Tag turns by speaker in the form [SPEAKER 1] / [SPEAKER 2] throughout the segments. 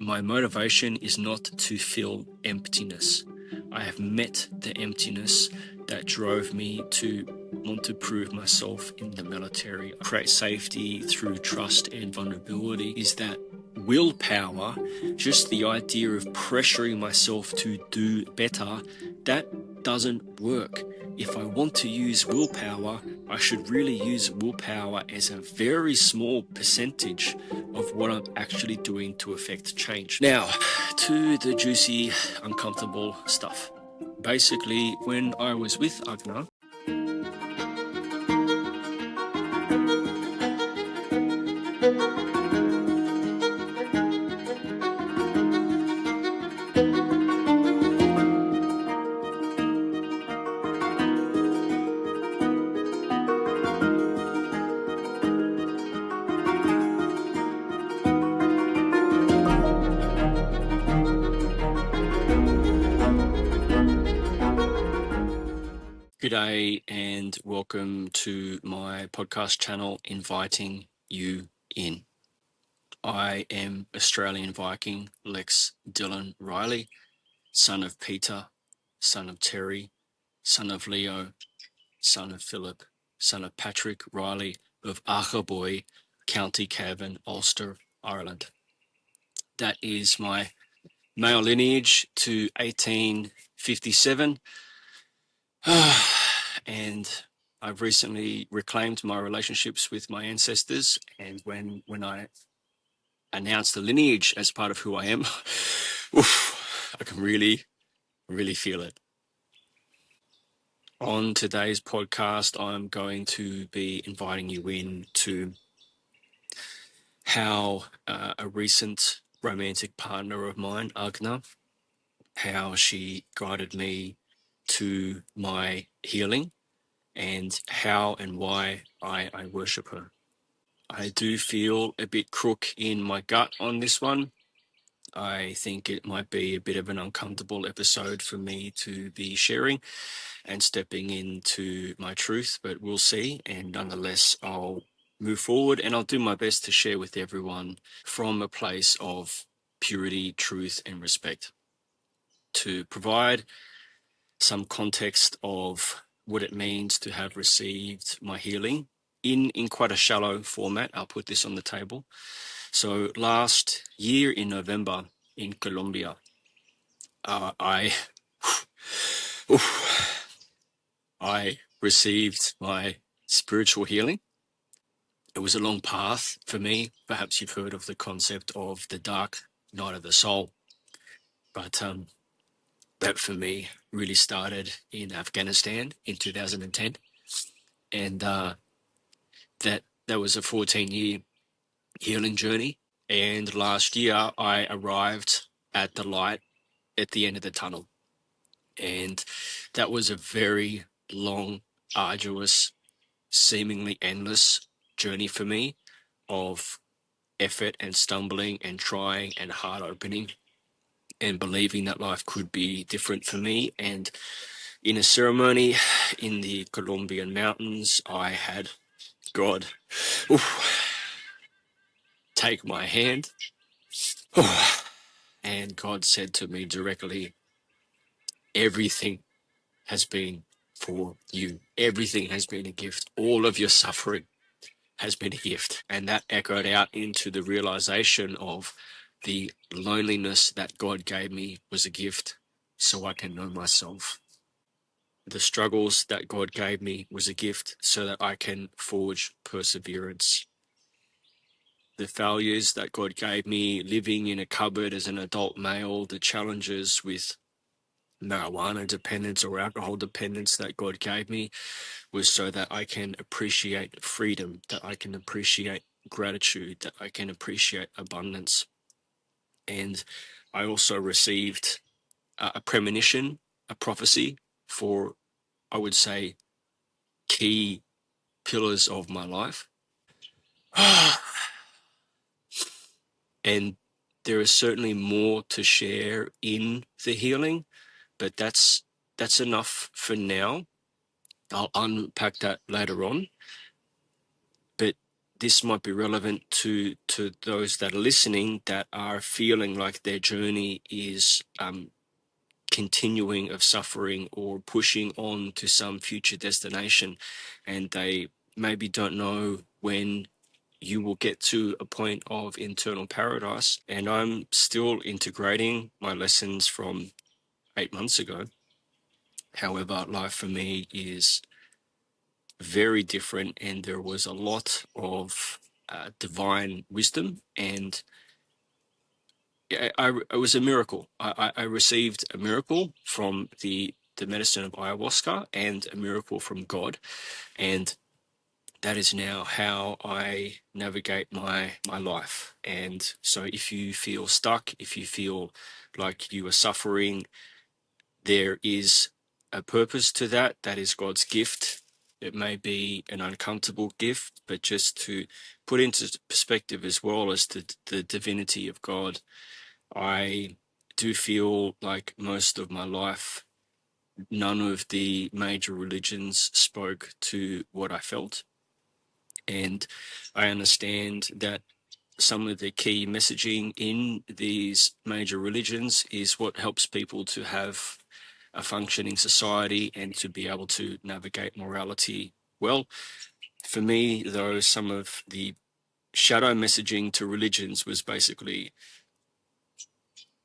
[SPEAKER 1] My motivation is not to fill emptiness. I have met the emptiness that drove me to want to prove myself in the military. Create safety through trust and vulnerability is that willpower, just the idea of pressuring myself to do better, that doesn't work. If I want to use willpower, I should really use willpower as a very small percentage of what I'm actually doing to affect change. Now, to the juicy, uncomfortable stuff. Basically, when I was with Agne, G'day and welcome to my podcast channel, Inviting You In. I am Australian Viking Lex Dylan Riley, son of Peter, son of Terry, son of Leo, son of Philip, son of Patrick Riley of Archaboy, County Cavan, Ulster, Ireland. That is my male lineage to 1857. And I've recently reclaimed my relationships with my ancestors, and when I announced the lineage as part of who I am, I can really feel it. On today's podcast, I'm going to be inviting you in to how a recent romantic partner of mine, Agne, how she guided me to my healing and how and why I worship her. I do feel a bit crook in my gut on this one. I think it might be a bit of an uncomfortable episode for me to be sharing and stepping into my truth, but we'll see. And nonetheless, I'll move forward and I'll do my best to share with everyone from a place of purity, truth, and respect, to provide some context of what it means to have received my healing in quite a shallow format. I'll put this on the table. So last year in November in Colombia, I received my spiritual healing. It was a long path for me. Perhaps you've heard of the concept of the dark night of the soul. But that for me really started in Afghanistan in 2010. And that was a 14-year healing journey. And last year I arrived at the light at the end of the tunnel. And that was a very long, arduous, seemingly endless journey for me of effort and stumbling and trying and heart opening and believing that life could be different for me. And in a ceremony in the Colombian mountains, I had God take my hand, and God said to me directly, everything has been for you. Everything has been a gift. All of your suffering has been a gift. And that echoed out into the realization of the loneliness that God gave me was a gift so I can know myself. The struggles that God gave me was a gift so that I can forge perseverance. The failures that God gave me living in a cupboard as an adult male, the challenges with marijuana dependence or alcohol dependence that God gave me was so that I can appreciate freedom, that I can appreciate gratitude, that I can appreciate abundance. And I also received a premonition, a prophecy for, I would say, key pillars of my life. And there is certainly more to share in the healing, but that's enough for now. I'll unpack that later on. But this might be relevant to those that are listening that are feeling like their journey is continuing of suffering or pushing on to some future destination, and they maybe don't know when you will get to a point of internal paradise. And I'm still integrating my lessons from 8 months ago. However, life for me is very different, and there was a lot of divine wisdom, and it was a miracle. I received a miracle from the medicine of ayahuasca and a miracle from God, and that is now how I navigate my life. And so if you feel stuck, if you feel like you are suffering, there is a purpose to that. That is God's gift. It may be an uncomfortable gift, but just to put into perspective as well as the divinity of God, I do feel like most of my life, none of the major religions spoke to what I felt. And I understand that some of the key messaging in these major religions is what helps people to have a functioning society and to be able to navigate morality well. For me, though, some of the shadow messaging to religions was basically,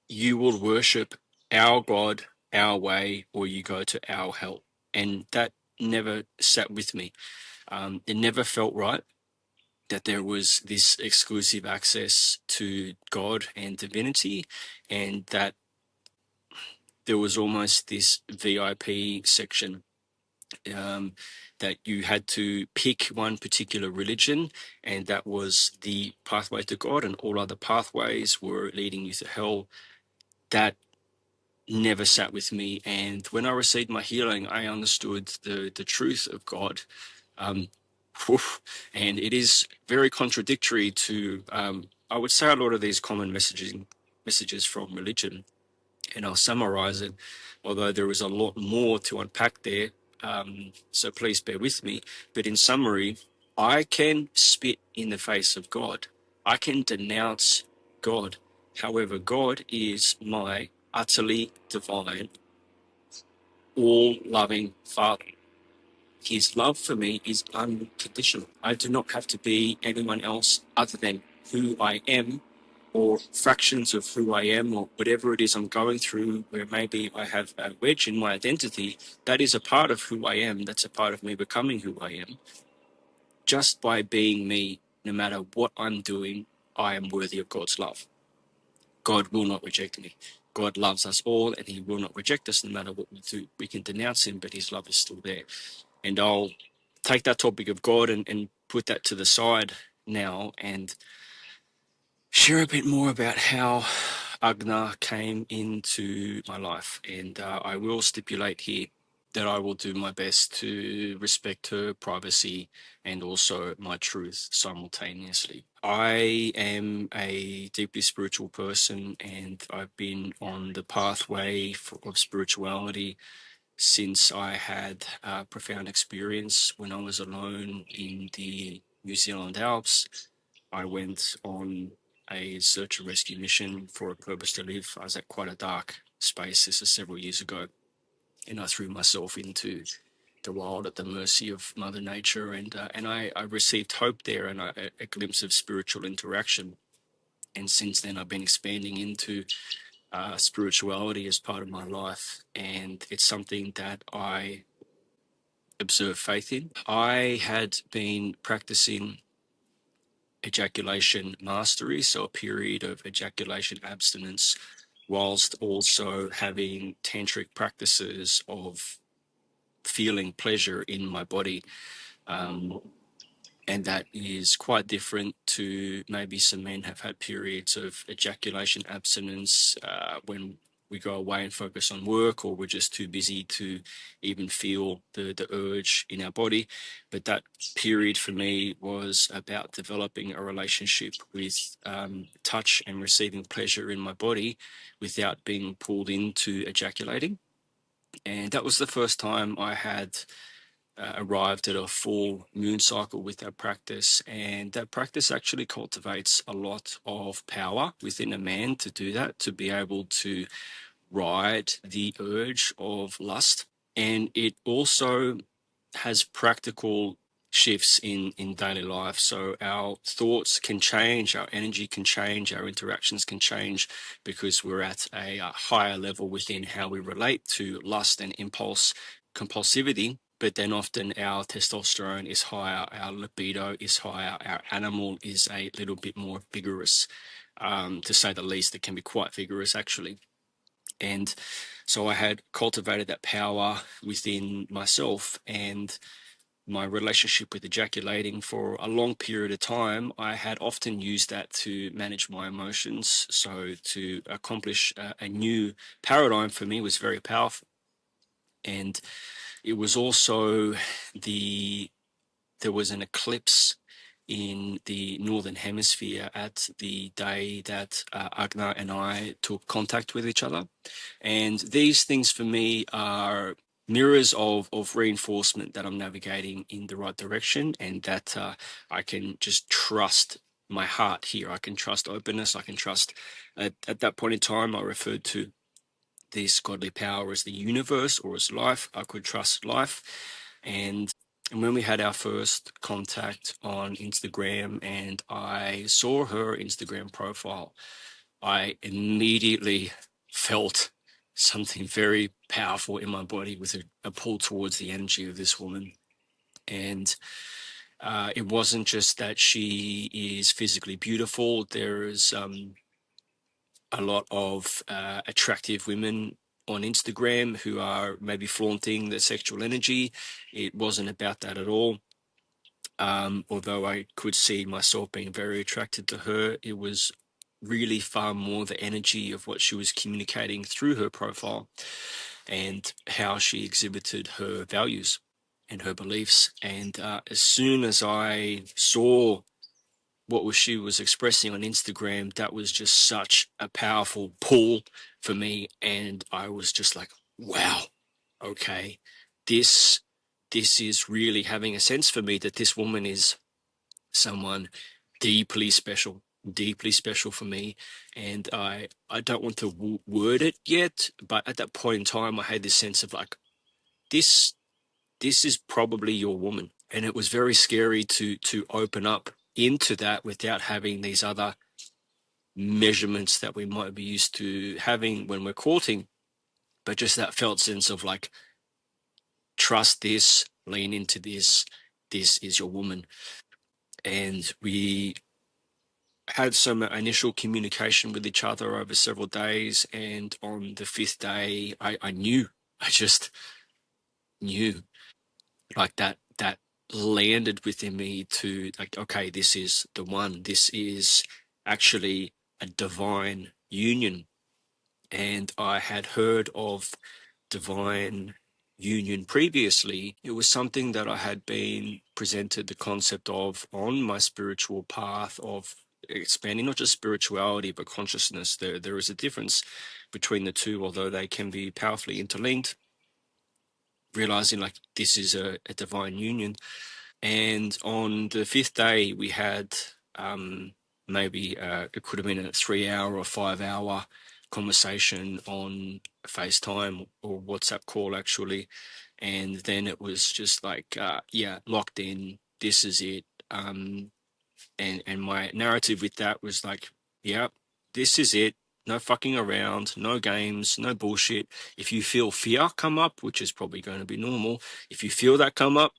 [SPEAKER 1] you will worship our God, our way, or you go to our hell. And that never sat with me. It never felt right that there was this exclusive access to God and divinity, and that there was almost this VIP section, that you had to pick one particular religion, and that was the pathway to God, and all other pathways were leading you to hell. That never sat with me. And when I received my healing, I understood the truth of God. Um, and it is very contradictory to, I would say, a lot of these common messages from religion. And I'll summarize it, although there is a lot more to unpack there. So please bear with me. But in summary, I can spit in the face of God. I can denounce God. However, God is my utterly divine, all-loving Father. His love for me is unconditional. I do not have to be anyone else other than who I am, or fractions of who I am, or whatever it is I'm going through, where maybe I have a wedge in my identity. That is a part of who I am. That's a part of me becoming who I am. Just by being me, no matter what I'm doing, I am worthy of God's love. God will not reject me. God loves us all, and he will not reject us no matter what we do. We can denounce him, but his love is still there. And I'll take that topic of God and put that to the side now and share a bit more about how Agne came into my life. And I will stipulate here that I will do my best to respect her privacy and also my truth simultaneously. I am a deeply spiritual person, and I've been on the pathway of spirituality since I had a profound experience when I was alone in the New Zealand Alps. I went on a search and rescue mission for a purpose to live. I was at quite a dark space. This is several years ago, and I threw myself into the wild at the mercy of Mother Nature, and I received hope there, and a glimpse of spiritual interaction. And since then, I've been expanding into spirituality as part of my life, and it's something that I observe faith in. I had been practicing ejaculation mastery, so a period of ejaculation abstinence, whilst also having tantric practices of feeling pleasure in my body. Um, and that is quite different to maybe some men have had periods of ejaculation abstinence when we go away and focus on work, or we're just too busy to even feel the urge in our body. But that period for me was about developing a relationship with touch and receiving pleasure in my body without being pulled into ejaculating. And that was the first time I had arrived at a full moon cycle with that practice, and that practice actually cultivates a lot of power within a man to do that, to be able to ride the urge of lust. And it also has practical shifts in daily life. So our thoughts can change, our energy can change, our interactions can change, because we're at a higher level within how we relate to lust and impulse compulsivity. But then often our testosterone is higher, our libido is higher, our animal is a little bit more vigorous, to say the least. It can be quite vigorous, actually. And so I had cultivated that power within myself, and my relationship with ejaculating for a long period of time, I had often used that to manage my emotions. So to accomplish a new paradigm for me was very powerful. And it was also there was an eclipse in the northern hemisphere at the day that Agne and I took contact with each other. And these things for me are mirrors of reinforcement that I'm navigating in the right direction, and that I can just trust my heart here. I can trust openness. I can trust, at that point in time, I referred to this godly power as the universe or as life. I could trust life. And when we had our first contact on Instagram and I saw her Instagram profile, I immediately felt something very powerful in my body, with a pull towards the energy of this woman. And it wasn't just that she is physically beautiful. There is a lot of attractive women on Instagram who are maybe flaunting their sexual energy. It wasn't about that at all. Although I could see myself being very attracted to her, it was really far more the energy of what she was communicating through her profile and how she exhibited her values and her beliefs. And as soon as I saw she was expressing on Instagram, that was just such a powerful pull for me. And I was just like, wow, okay, this is really having a sense for me that this woman is someone deeply special for me. And I don't want to word it yet, but at that point in time, I had this sense of like, this is probably your woman. And it was very scary to open up into that without having these other measurements that we might be used to having when we're courting, but just that felt sense of like, trust this, lean into this is your woman. And we had some initial communication with each other over several days, and on the fifth day, I knew. I just knew, like, that landed within me to like, okay, this is the one. This is actually a divine union. And I had heard of divine union previously. It was something that I had been presented the concept of on my spiritual path of expanding not just spirituality but consciousness. There is a difference between the two, although they can be powerfully interlinked. Realizing like this is a divine union. And on the fifth day, we had maybe it could have been a 3 hour or 5 hour conversation on FaceTime or WhatsApp call, actually. And then it was just like, yeah, locked in. This is it. And my narrative with that was like, yeah, this is it. No fucking around, no games, no bullshit. If you feel fear come up, which is probably going to be normal, if you feel that come up,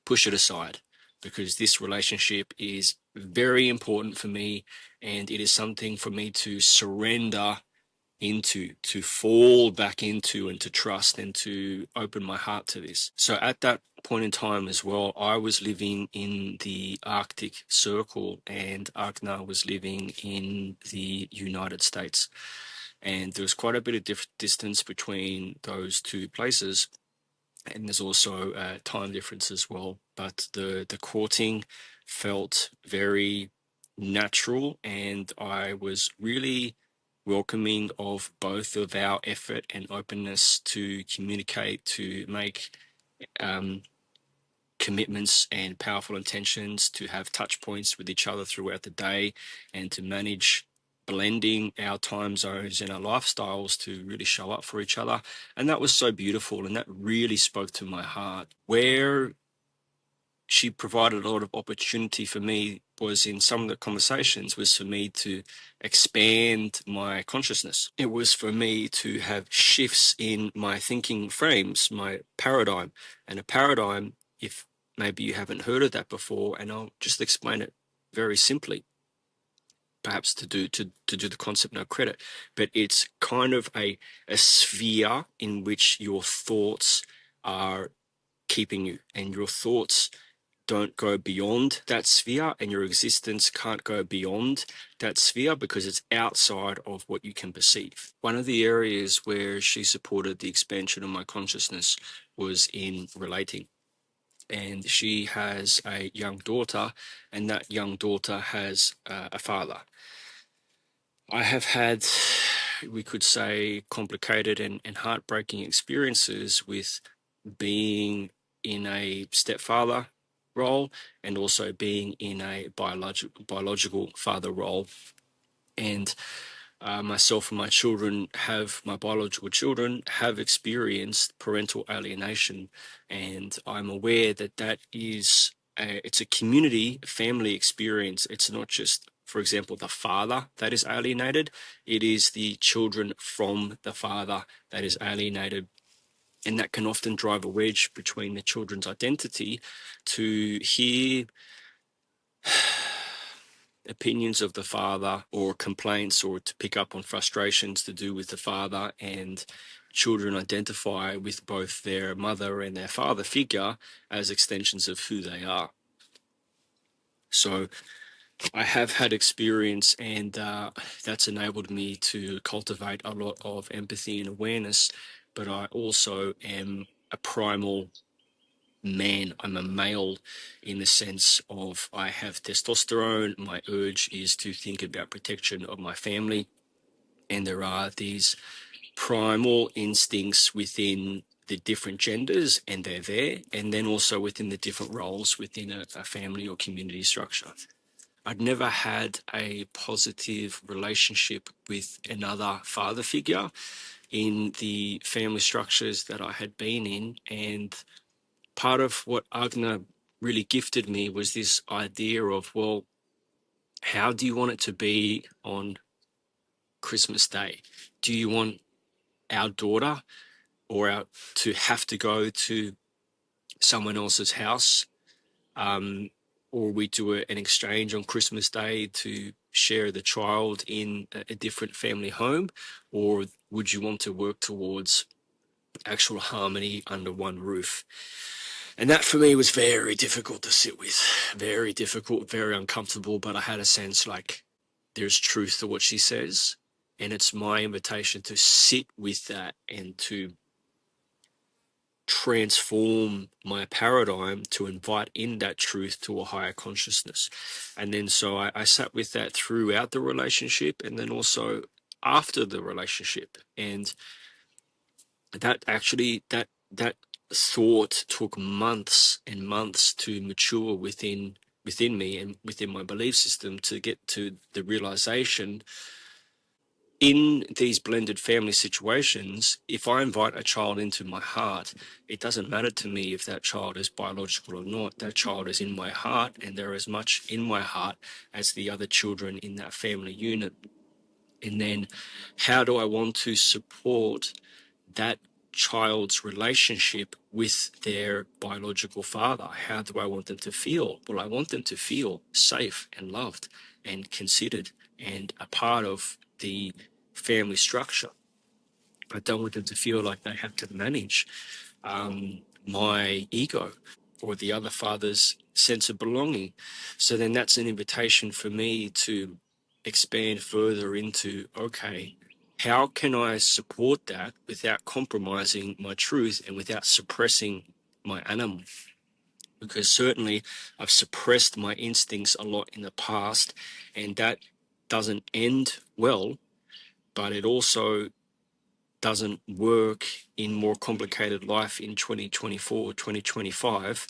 [SPEAKER 1] push it aside, because this relationship is very important for me, and it is something for me to surrender into, to fall back into, and to trust and to open my heart to this. So at that point in time as well, I was living in the Arctic Circle and Agne was living in the United States. And there was quite a bit of distance between those two places, and there's also time difference as well. But the courting felt very natural, and I was really welcoming of both of our effort and openness to communicate, to make commitments and powerful intentions, to have touch points with each other throughout the day, and to manage blending our time zones and our lifestyles to really show up for each other. And that was so beautiful, and that really spoke to my heart. Where she provided a lot of opportunity for me was in some of the conversations was for me to expand my consciousness. It was for me to have shifts in my thinking frames, my paradigm. And a paradigm, if maybe you haven't heard of that before, and I'll just explain it very simply, perhaps to do the concept no credit, but it's kind of a sphere in which your thoughts are keeping you, and your thoughts don't go beyond that sphere, and your existence can't go beyond that sphere because it's outside of what you can perceive. One of the areas where she supported the expansion of my consciousness was in relating. And she has a young daughter, and that young daughter has a father. I have had, we could say, complicated and heartbreaking experiences with being in a stepfather role and also being in a biological father role. And myself and my biological children have experienced parental alienation, and I'm aware that it's a community family experience. It's not just, for example, the father that is alienated, it is the children from the father that is alienated. And that can often drive a wedge between the children's identity to hear opinions of the father or complaints, or to pick up on frustrations to do with the father, and children identify with both their mother and their father figure as extensions of who they are. So I have had experience, and that's enabled me to cultivate a lot of empathy and awareness, but I also am a primal man. I'm a male in the sense of I have testosterone. My urge is to think about protection of my family. And there are these primal instincts within the different genders, and they're there. And then also within the different roles within a family or community structure. I'd never had a positive relationship with another father figure in the family structures that I had been in. And part of what Agne really gifted me was this idea of, well, how do you want it to be on Christmas Day? Do you want our daughter to have to go to someone else's house, or we do an exchange on Christmas Day to share the child in a different family home, or would you want to work towards actual harmony under one roof? And that for me was very difficult to sit with, very difficult, very uncomfortable. But I had a sense like there's truth to what she says. And it's my invitation to sit with that and to transform my paradigm to invite in that truth to a higher consciousness. And then so I sat with that throughout the relationship, and then also after the relationship. And that thought took months and months to mature within me and within my belief system, to get to the realization, in these blended family situations, if I invite a child into my heart, it doesn't matter to me if that child is biological or not. That child is in my heart, and they're as much in my heart as the other children in that family unit. And then how do I want to support that child's relationship with their biological father? How do I want them to feel? Well, I want them to feel safe and loved and considered and a part of the family structure. I don't want them to feel like they have to manage my ego or the other father's sense of belonging. So then that's an invitation for me to expand further into, okay, how can I support that without compromising my truth and without suppressing my animal? Because certainly I've suppressed my instincts a lot in the past, and that doesn't end well, but it also doesn't work in more complicated life in 2024, 2025,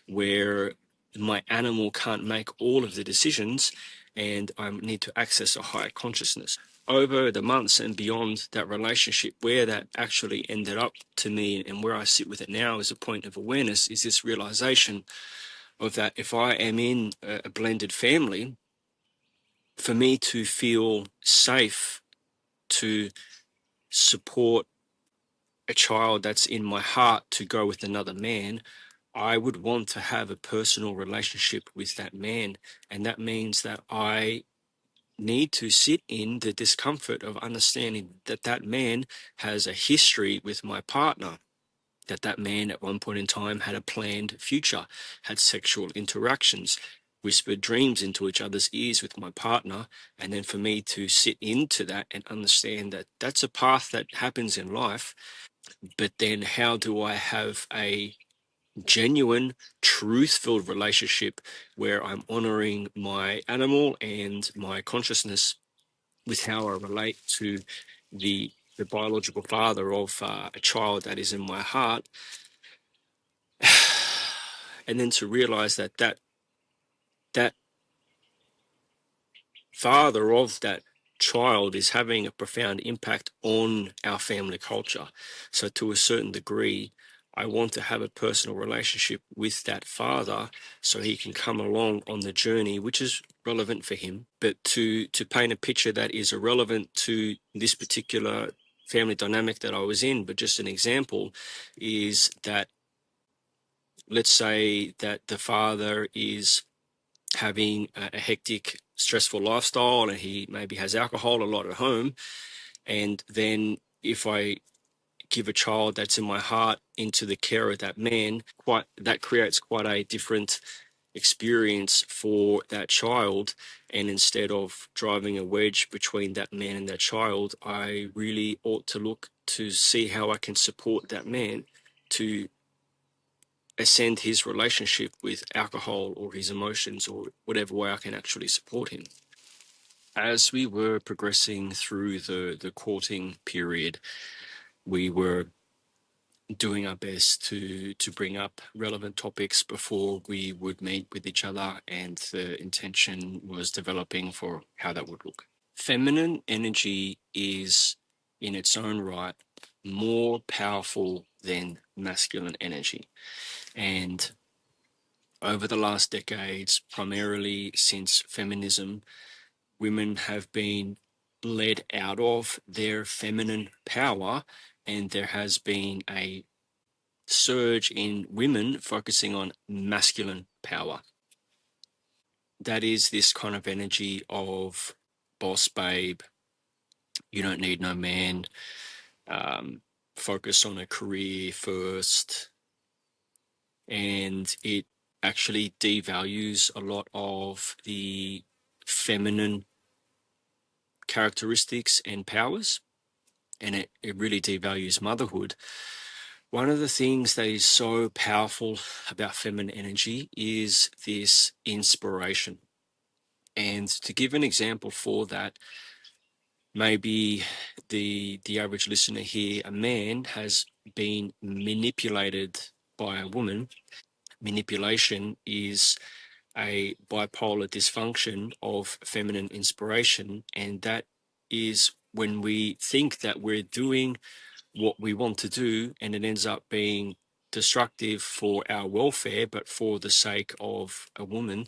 [SPEAKER 1] where my animal can't make all of the decisions and I need to access a higher consciousness. Over the months and beyond that relationship, where that actually ended up to me and where I sit with it now as a point of awareness is this realization of that if I am in a blended family, for me to feel safe to support a child that's in my heart to go with another man, I would want to have a personal relationship with that man. And that means that I need to sit in the discomfort of understanding that that man has a history with my partner, that that man at one point in time had a planned future, had sexual interactions, whispered dreams into each other's ears with my partner, and then for me to sit into that and understand that that's a path that happens in life. But then how do I have a genuine, truth-filled relationship where I'm honoring my animal and my consciousness with how I relate to the biological father of a child that is in my heart, and then to realize that that father of that child is having a profound impact on our family culture. So to a certain degree, I want to have a personal relationship with that father so he can come along on the journey, which is relevant for him. But to paint a picture that is irrelevant to this particular family dynamic that I was in, but just an example, is that let's say that the father is having a hectic, stressful lifestyle and he maybe has alcohol a lot at home. And then if I give a child that's in my heart into the care of that man, that creates quite a different experience for that child. And instead of driving a wedge between that man and that child, I really ought to look to see how I can support that man to ascend his relationship with alcohol or his emotions or whatever way I can actually support him. As we were progressing through the courting period, we were doing our best to bring up relevant topics before we would meet with each other, and the intention was developing for how that would look. Feminine energy is, in its own right, more powerful than masculine energy. And over the last decades, primarily since feminism, women have been led out of their feminine power, and there has been a surge in women focusing on masculine power. That is this kind of energy of boss babe, you don't need no man, focus on a career first, and it actually devalues a lot of the feminine characteristics and powers, and it really devalues motherhood. One of the things that is so powerful about feminine energy is this inspiration. And to give an example for that, maybe the average listener here, a man has been manipulated by a woman. Manipulation is a bipolar dysfunction of feminine inspiration, and that is when we think that we're doing what we want to do and it ends up being destructive for our welfare, but for the sake of a woman.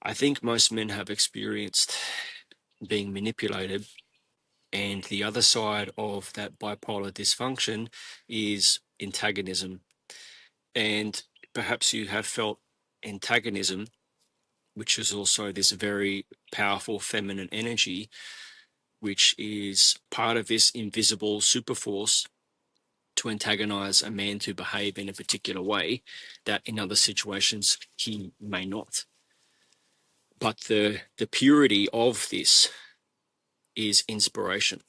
[SPEAKER 1] I think most men have experienced being manipulated, and the other side of that bipolar dysfunction is antagonism. And perhaps you have felt antagonism, which is also this very powerful feminine energy, which is part of this invisible superforce to antagonize a man to behave in a particular way that in other situations he may not. But the purity of this is inspiration.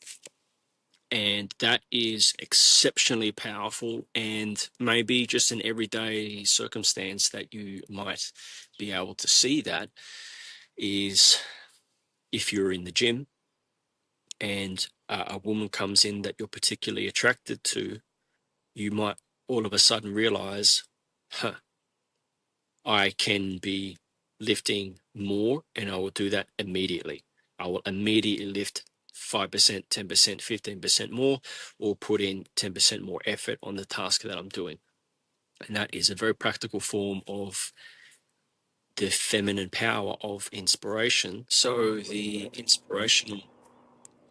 [SPEAKER 1] And that is exceptionally powerful, and maybe just an everyday circumstance that you might be able to see that is if you're in the gym and a woman comes in that you're particularly attracted to, you might all of a sudden realize, huh, I can be lifting more, and I will do that immediately. I will immediately lift 5%, 10%, 15% more, or put in 10% more effort on the task that I'm doing. And that is a very practical form of the feminine power of inspiration. So the inspirational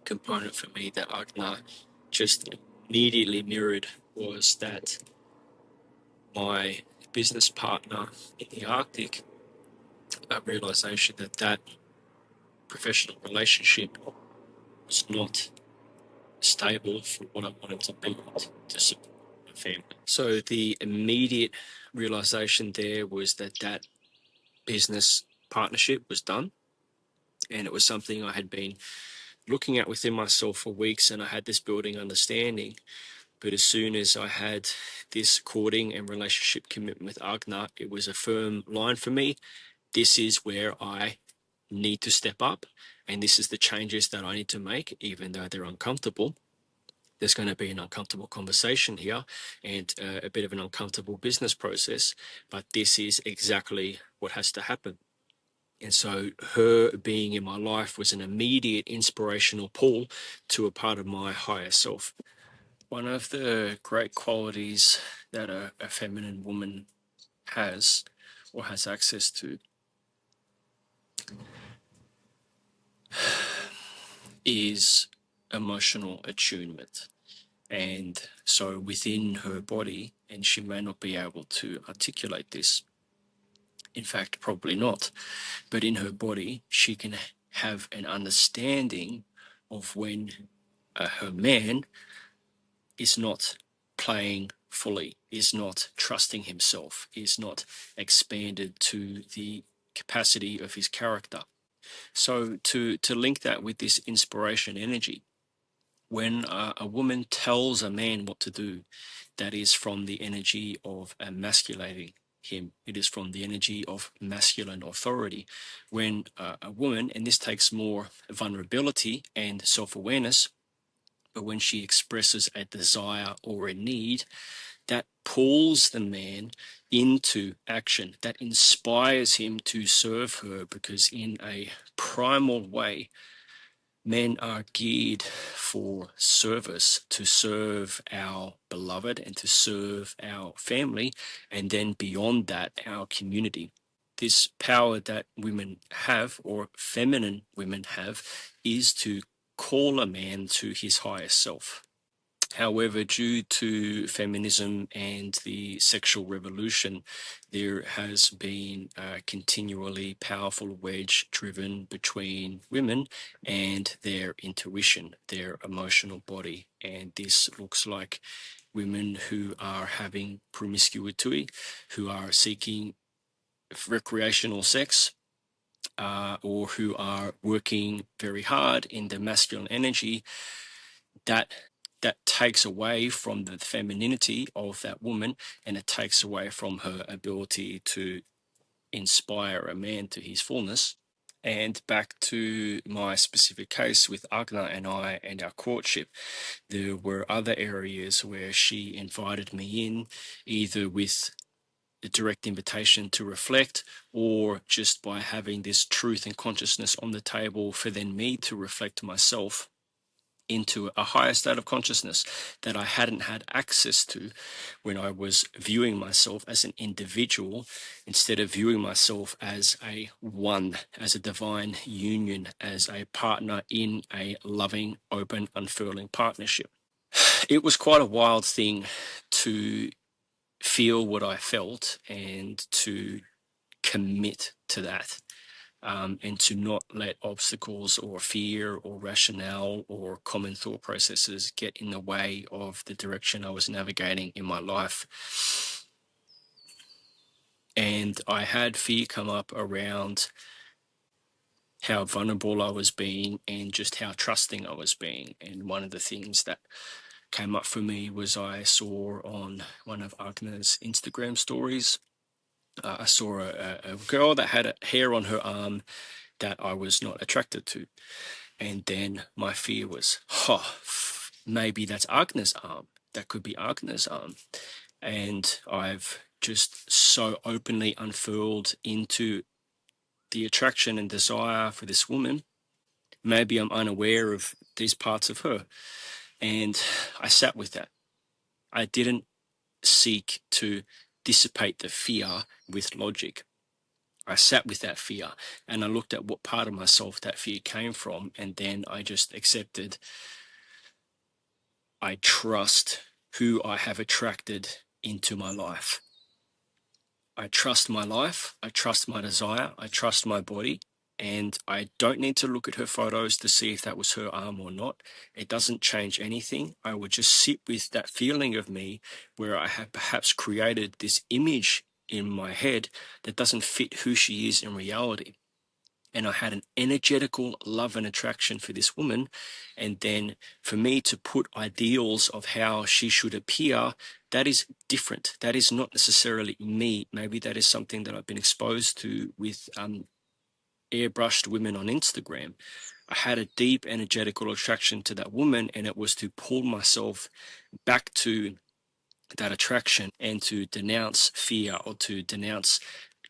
[SPEAKER 1] component for me that Agne just immediately mirrored was that my business partner in the Arctic, a realization that that professional relationship was not stable for what I wanted to be to support my family. So the immediate realization there was that that business partnership was done, and it was something I had been looking at within myself for weeks, and I had this building understanding. But as soon as I had this courting and relationship commitment with Agne, it was a firm line for me. This is where I need to step up, and this is the changes that I need to make, even though they're uncomfortable. There's going to be an uncomfortable conversation here and a bit of an uncomfortable business process, but this is exactly what has to happen. And so her being in my life was an immediate inspirational pull to a part of my higher self. One of the great qualities that a feminine woman has or has access to is emotional attunement. And so within her body, and she may not be able to articulate this, in fact, probably not, but in her body, she can have an understanding of when her man is not playing fully, is not trusting himself, is not expanded to the capacity of his character. So to link that with this inspiration energy, when a woman tells a man what to do, that is from the energy of emasculating him. It is from the energy of masculine authority. When a woman, and this takes more vulnerability and self-awareness, but when she expresses a desire or a need, that pulls the man into action, that inspires him to serve her, because in a primal way, men are geared for service, to serve our beloved and to serve our family, and then beyond that, our community. This power that women have, or feminine women have, is to call a man to his higher self. However, due to feminism and the sexual revolution, there has been a continually powerful wedge driven between women and their intuition, their emotional body. And this looks like women who are having promiscuity, who are seeking recreational sex, or who are working very hard in the masculine energy, that takes away from the femininity of that woman, and it takes away from her ability to inspire a man to his fullness. And back to my specific case with Agne and I and our courtship, there were other areas where she invited me in, either with a direct invitation to reflect, or just by having this truth and consciousness on the table for then me to reflect myself into a higher state of consciousness that I hadn't had access to when I was viewing myself as an individual, instead of viewing myself as a one, as a divine union, as a partner in a loving, open, unfurling partnership. It was quite a wild thing to feel what I felt and to commit to that. And to not let obstacles or fear or rationale or common thought processes get in the way of the direction I was navigating in my life. And I had fear come up around how vulnerable I was being and just how trusting I was being. And one of the things that came up for me was I saw on one of Agne's Instagram stories, I saw a girl that had a hair on her arm that I was not attracted to. And then my fear was, maybe that's Agne's arm. That could be Agne's arm. And I've just so openly unfurled into the attraction and desire for this woman. Maybe I'm unaware of these parts of her. And I sat with that. I didn't seek to dissipate the fear with logic. I sat with that fear and I looked at what part of myself that fear came from. And then I just accepted, I trust who I have attracted into my life. I trust my life. I trust my desire. I trust my body. And I don't need to look at her photos to see if that was her arm or not. It doesn't change anything. I would just sit with that feeling of me where I have perhaps created this image in my head that doesn't fit who she is in reality. And I had an energetical love and attraction for this woman. And then for me to put ideals of how she should appear, that is different. That is not necessarily me. Maybe that is something that I've been exposed to with airbrushed women on Instagram. I had a deep energetical attraction to that woman, and it was to pull myself back to that attraction and to denounce fear, or to denounce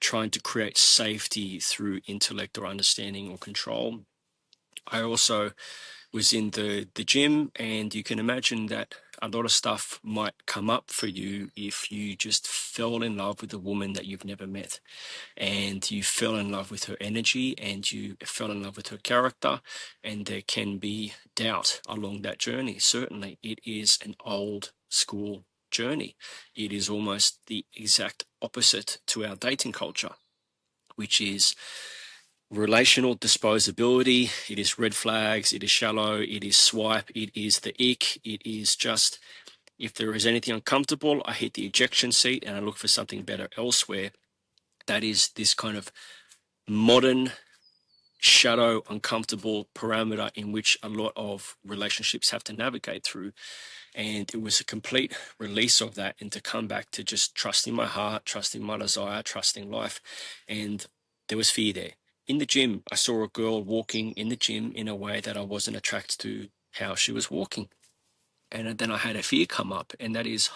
[SPEAKER 1] trying to create safety through intellect or understanding or control. I also was in the gym, and you can imagine that a lot of stuff might come up for you if you just fell in love with a woman that you've never met, and you fell in love with her energy, and you fell in love with her character, and there can be doubt along that journey. Certainly, it is an old school journey. It is almost the exact opposite to our dating culture, which is relational disposability. It is red flags, it is shallow, it is swipe, it is the ick, it is just, if there is anything uncomfortable, I hit the ejection seat and I look for something better elsewhere. That is this kind of modern, shallow, uncomfortable parameter in which a lot of relationships have to navigate through. And it was a complete release of that, and to come back to just trusting my heart, trusting my desire, trusting life. And there was fear there. In the gym, I saw a girl walking in the gym in a way that I wasn't attracted to how she was walking. And then I had a fear come up, and that is,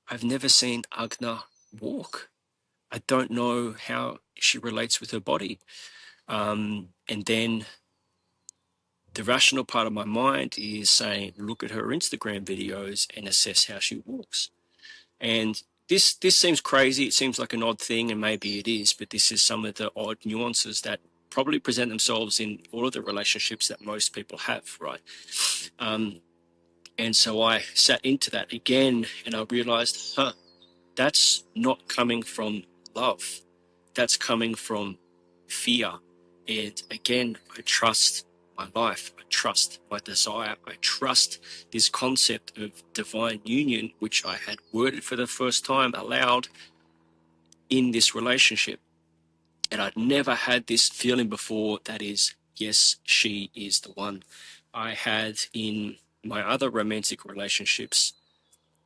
[SPEAKER 1] I've never seen Agne walk. I don't know how she relates with her body. And then the rational part of my mind is saying, look at her Instagram videos and assess how she walks. And this seems crazy. It seems like an odd thing, and maybe it is, but this is some of the odd nuances that probably present themselves in all of the relationships that most people have, right? And so I sat into that again, and I realized, that's not coming from love. That's coming from fear. And again, I trust my life. I trust my desire. I trust this concept of divine union, which I had worded for the first time aloud in this relationship. And I'd never had this feeling before, that is, yes, she is the one. I had in my other romantic relationships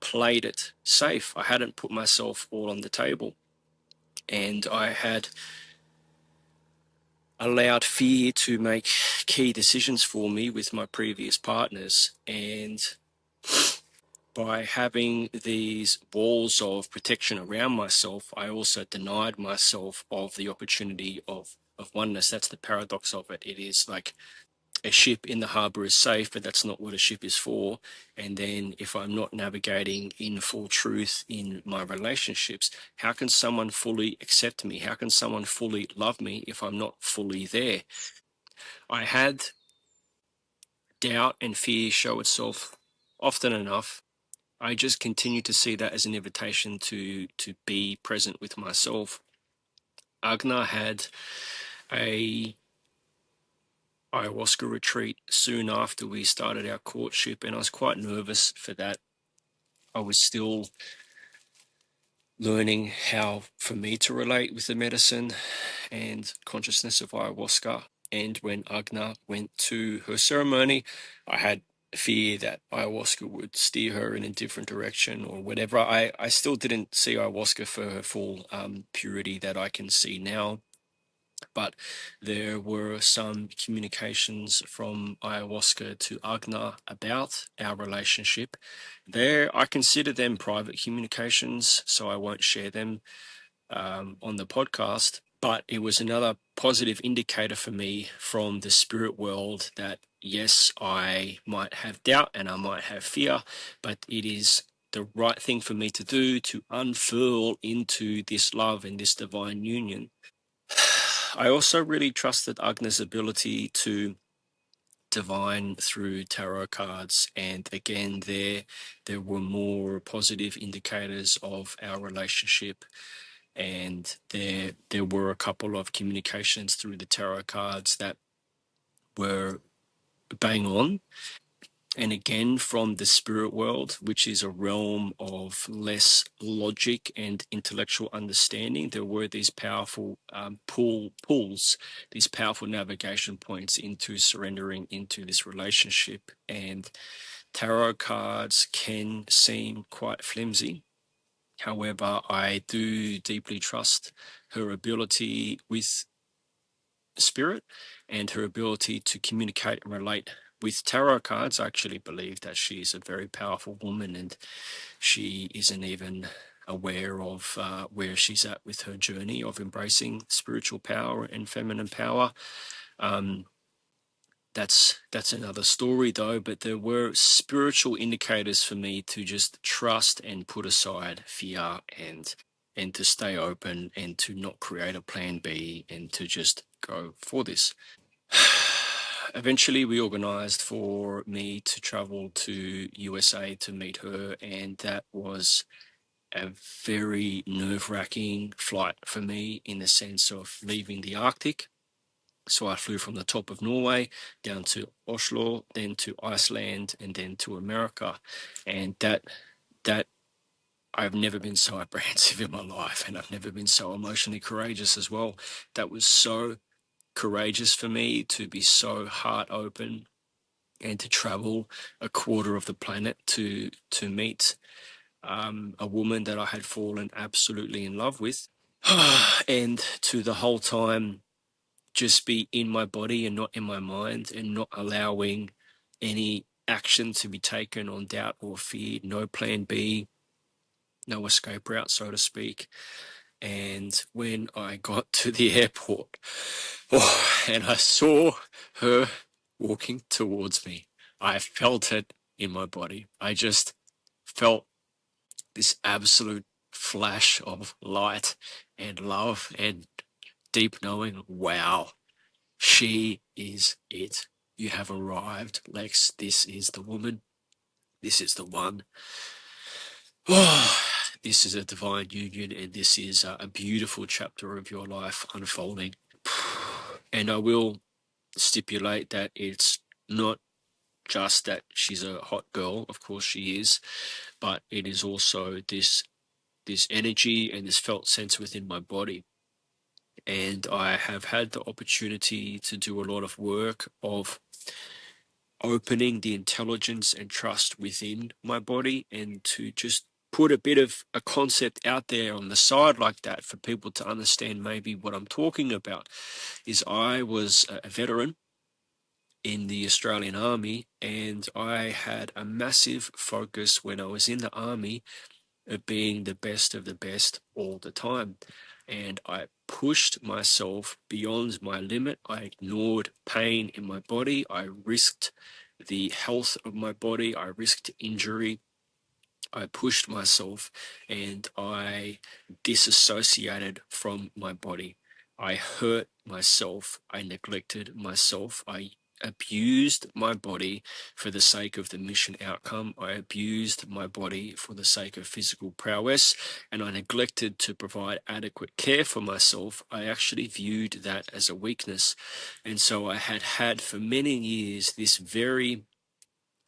[SPEAKER 1] played it safe. I hadn't put myself all on the table. And I had allowed fear to make key decisions for me with my previous partners. And by having these walls of protection around myself, I also denied myself of the opportunity of oneness. That's the paradox of it. It is like a ship in the harbor is safe, but that's not what a ship is for. And then if I'm not navigating in full truth in my relationships, how can someone fully accept me? How can someone fully love me if I'm not fully there? I had doubt and fear show itself often enough. I just continue to see that as an invitation to be present with myself. Agna had a ayahuasca retreat soon after we started our courtship, and I was quite nervous for that. I was still learning how for me to relate with the medicine and consciousness of ayahuasca. And when Agna went to her ceremony, I had fear that ayahuasca would steer her in a different direction or whatever. I still didn't see ayahuasca for her full purity that I can see now. But there were some communications from ayahuasca to Agna about our relationship. There, I consider them private communications, so I won't share them on the podcast. But it was another positive indicator for me from the spirit world that yes, I might have doubt and I might have fear, but it is the right thing for me to do to unfurl into this love and this divine union. I also really trusted Agne's ability to divine through tarot cards, and again, there were more positive indicators of our relationship, and there were a couple of communications through the tarot cards that were bang on. And again, from the spirit world, which is a realm of less logic and intellectual understanding, there were these powerful pulls, these powerful navigation points into surrendering into this relationship. And tarot cards can seem quite flimsy. However, I do deeply trust her ability with spirit and her ability to communicate and relate with tarot cards. I actually believe that she's a very powerful woman, and she isn't even aware of where she's at with her journey of embracing spiritual power and feminine power. Um, that's another story though, but there were spiritual indicators for me to just trust and put aside fear and to stay open and to not create a plan B and to just go for this. Eventually, we organized for me to travel to USA to meet her, and that was a very nerve-wracking flight for me in the sense of leaving the Arctic. So I flew from the top of Norway down to Oslo, then to Iceland, and then to America, and that I've never been so apprehensive in my life, and I've never been so emotionally courageous as well. That was so courageous for me to be so heart open and to travel a quarter of the planet to meet a woman that I had fallen absolutely in love with, and to the whole time just be in my body and not in my mind, and not allowing any action to be taken on doubt or fear. No plan B, no escape route, so to speak. And when I got to the airport, and I saw her walking towards me, I felt it in my body. I just felt this absolute flash of light and love and deep knowing. Wow, she is it. You have arrived, Lex. This is the woman. This is the one. Oh, this is a divine union, and this is a beautiful chapter of your life unfolding. And I will stipulate that it's not just that she's a hot girl, of course she is, but it is also this energy and this felt sense within my body. And I have had the opportunity to do a lot of work of opening the intelligence and trust within my body, and to just put a bit of a concept out there on the side like that for people to understand maybe what I'm talking about. Is I was a veteran in the Australian Army, and I had a massive focus when I was in the Army of being the best of the best all the time. And I pushed myself beyond my limit. I ignored pain in my body. I risked the health of my body. I risked injury. I pushed myself, and I disassociated from my body. I hurt myself. I neglected myself. I abused my body for the sake of the mission outcome. I abused my body for the sake of physical prowess, and I neglected to provide adequate care for myself. I actually viewed that as a weakness. And so I had for many years this very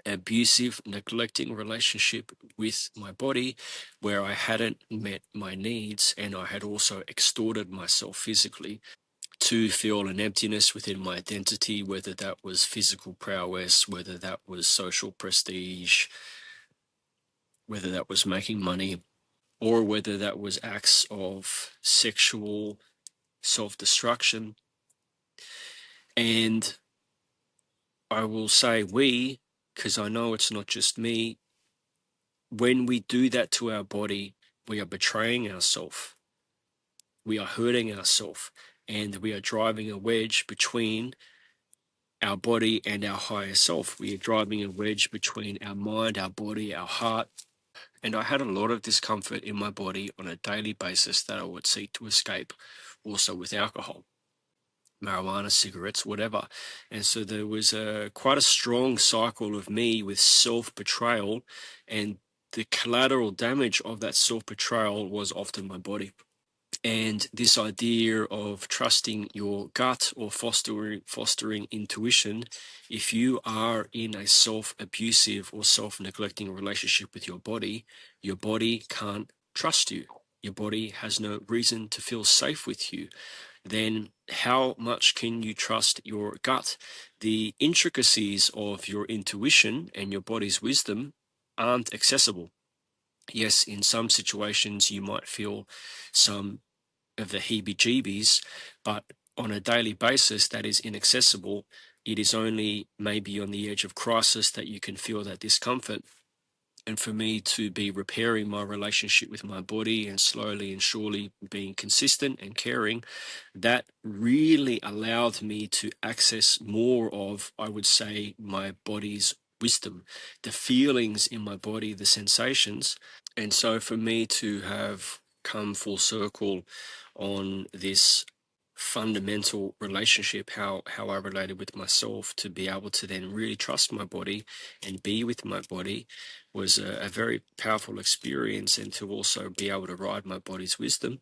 [SPEAKER 1] abusive, neglecting relationship with my body, where I hadn't met my needs, and I had also extorted myself physically to feel an emptiness within my identity, whether that was physical prowess, whether that was social prestige, whether that was making money, or whether that was acts of sexual self-destruction. And I will say we, because I know it's not just me, when we do that to our body, we are betraying ourselves, we are hurting ourselves, and we are driving a wedge between our body and our higher self. We are driving a wedge between our mind, our body, our heart. And I had a lot of discomfort in my body on a daily basis that I would seek to escape, also with alcohol, marijuana, cigarettes, whatever. And so there was quite a strong cycle of me with self-betrayal, and the collateral damage of that self-betrayal was often my body. And this idea of trusting your gut or fostering intuition, if you are in a self-abusive or self-neglecting relationship with your body can't trust you. Your body has no reason to feel safe with you. Then how much can you trust your gut? The intricacies of your intuition and your body's wisdom aren't accessible. Yes, in some situations you might feel some of the heebie-jeebies, but on a daily basis that is inaccessible. It is only maybe on the edge of crisis that you can feel that discomfort. And for me to be repairing my relationship with my body and slowly and surely being consistent and caring, that really allowed me to access more of, I would say, my body's wisdom, the feelings in my body, the sensations. And so for me to have come full circle on this fundamental relationship, how I related with myself, to be able to then really trust my body and be with my body, was a very powerful experience. And to also be able to ride my body's wisdom,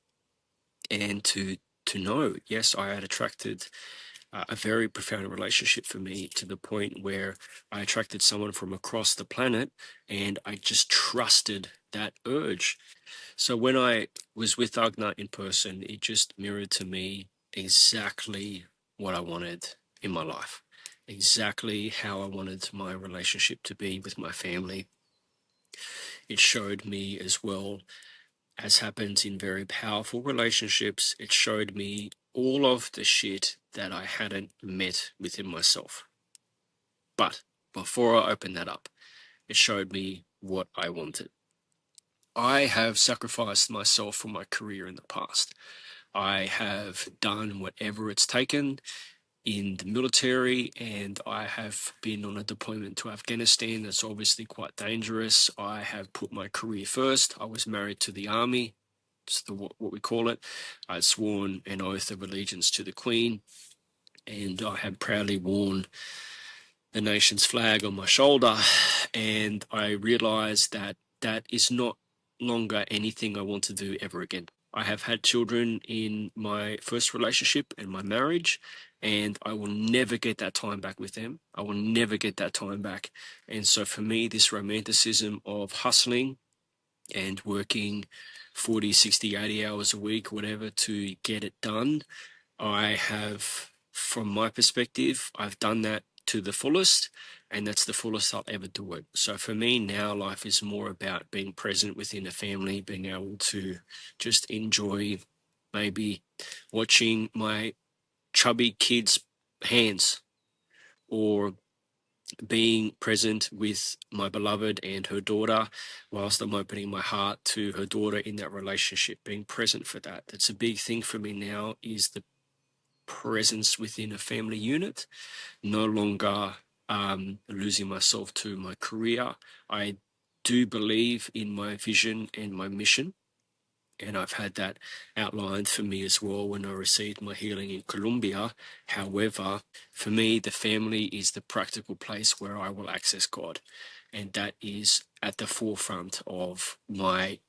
[SPEAKER 1] and to know, yes, I had attracted a very profound relationship for me, to the point where I attracted someone from across the planet, and I just trusted that urge. So when I was with Agne in person, it just mirrored to me exactly what I wanted in my life, exactly how I wanted my relationship to be with my family. It showed me as well, as happens in very powerful relationships, it showed me all of the shit that I hadn't met within myself. But before I opened that up, it showed me what I wanted. I have sacrificed myself for my career in the past. I have done whatever it's taken in the military, and I have been on a deployment to Afghanistan that's obviously quite dangerous. I have put my career first. I was married to the army, it's what we call it. I'd sworn an oath of allegiance to the Queen, and I had proudly worn the nation's flag on my shoulder. And I realized that that is not longer anything I want to do ever again. I have had children in my first relationship and my marriage, and I will never get that time back with them. I will never get that time back. And so for me, this romanticism of hustling and working 40, 60, 80 hours a week, whatever, to get it done, I have, from my perspective, I've done that to the fullest, and that's the fullest I'll ever do it. So for me now, life is more about being present within a family, being able to just enjoy maybe watching my chubby kids' hands, or being present with my beloved and her daughter whilst I'm opening my heart to her daughter in that relationship, being present for that. That's a big thing for me now, is the presence within a family unit, no longer losing myself to my career. I do believe in my vision and my mission, and I've had that outlined for me as well when I received my healing in Colombia. However, for me, the family is the practical place where I will access God, and that is at the forefront of my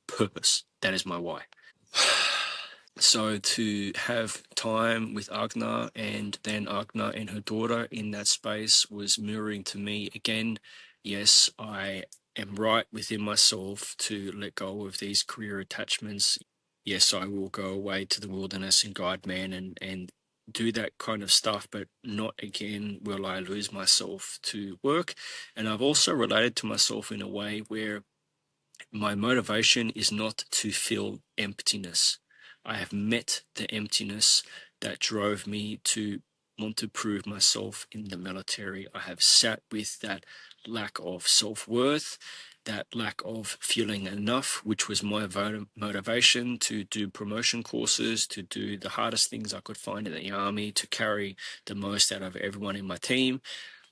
[SPEAKER 1] purpose. That is my why. So to have time with Agna, and then Agna and her daughter in that space, was mirroring to me again, yes, I am right within myself to let go of these career attachments. Yes, I will go away to the wilderness and guide man, and do that kind of stuff, but not again will I lose myself to work. And I've also related to myself in a way where my motivation is not to fill emptiness. I have met the emptiness that drove me to want to prove myself in the military. I have sat with that lack of self-worth, that lack of feeling enough, which was my motivation to do promotion courses, to do the hardest things I could find in the army, to carry the most out of everyone in my team.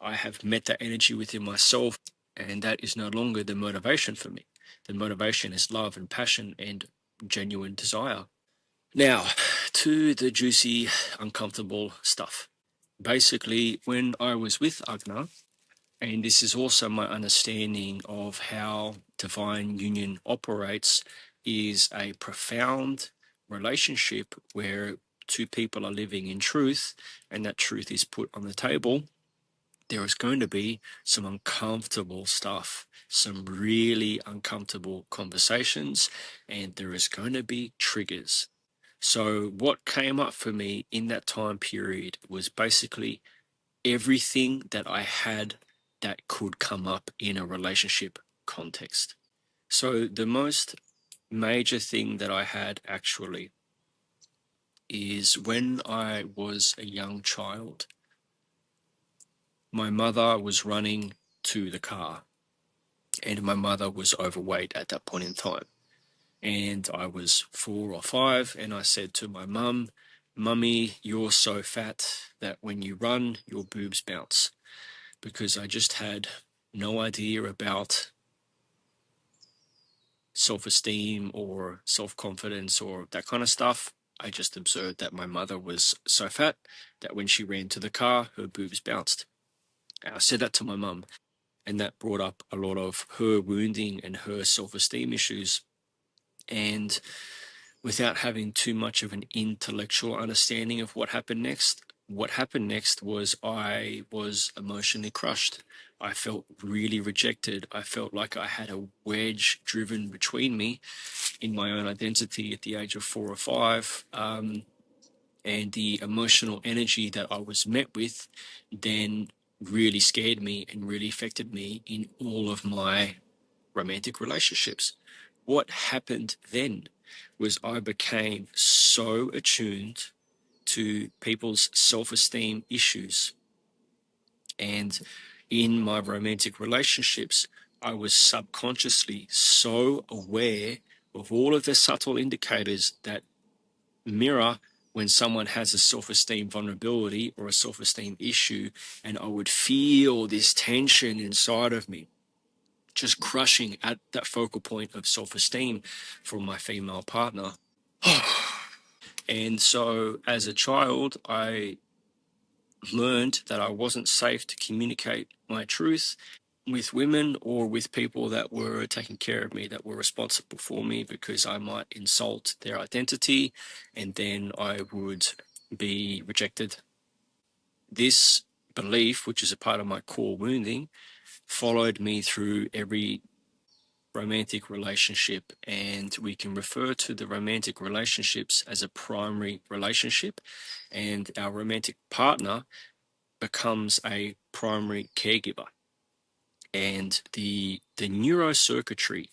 [SPEAKER 1] I have met that energy within myself, and that is no longer the motivation for me. The motivation is love and passion and genuine desire. Now, to the juicy, uncomfortable stuff. Basically, when I was with Agne, and this is also my understanding of how divine union operates, is a profound relationship where two people are living in truth, and that truth is put on the table. There is going to be some uncomfortable stuff, some really uncomfortable conversations, and there is going to be triggers. So, what came up for me in that time period was basically everything that I had that could come up in a relationship context. So, the most major thing that I had actually is when I was a young child, my mother was running to the car, and my mother was overweight at that point in time. And I was 4 or 5, and I said to my mum, "Mummy, you're so fat that when you run, your boobs bounce." Because I just had no idea about self-esteem or self-confidence or that kind of stuff. I just observed that my mother was so fat that when she ran to the car, her boobs bounced. And I said that to my mum, and that brought up a lot of her wounding and her self-esteem issues. And without having too much of an intellectual understanding of what happened next was I was emotionally crushed. I felt really rejected. I felt like I had a wedge driven between me in my own identity at the age of 4 or 5. And the emotional energy that I was met with then really scared me and really affected me in all of my romantic relationships. What happened then was I became so attuned to people's self-esteem issues. And in my romantic relationships, I was subconsciously so aware of all of the subtle indicators that mirror when someone has a self-esteem vulnerability or a self-esteem issue. And I would feel this tension inside of me, just crushing at that focal point of self-esteem from my female partner. And so as a child, I learned that I wasn't safe to communicate my truth with women or with people that were taking care of me, that were responsible for me, because I might insult their identity and then I would be rejected. This belief, which is a part of my core wounding, followed me through every romantic relationship, and we can refer to the romantic relationships as a primary relationship, and our romantic partner becomes a primary caregiver. And the neurocircuitry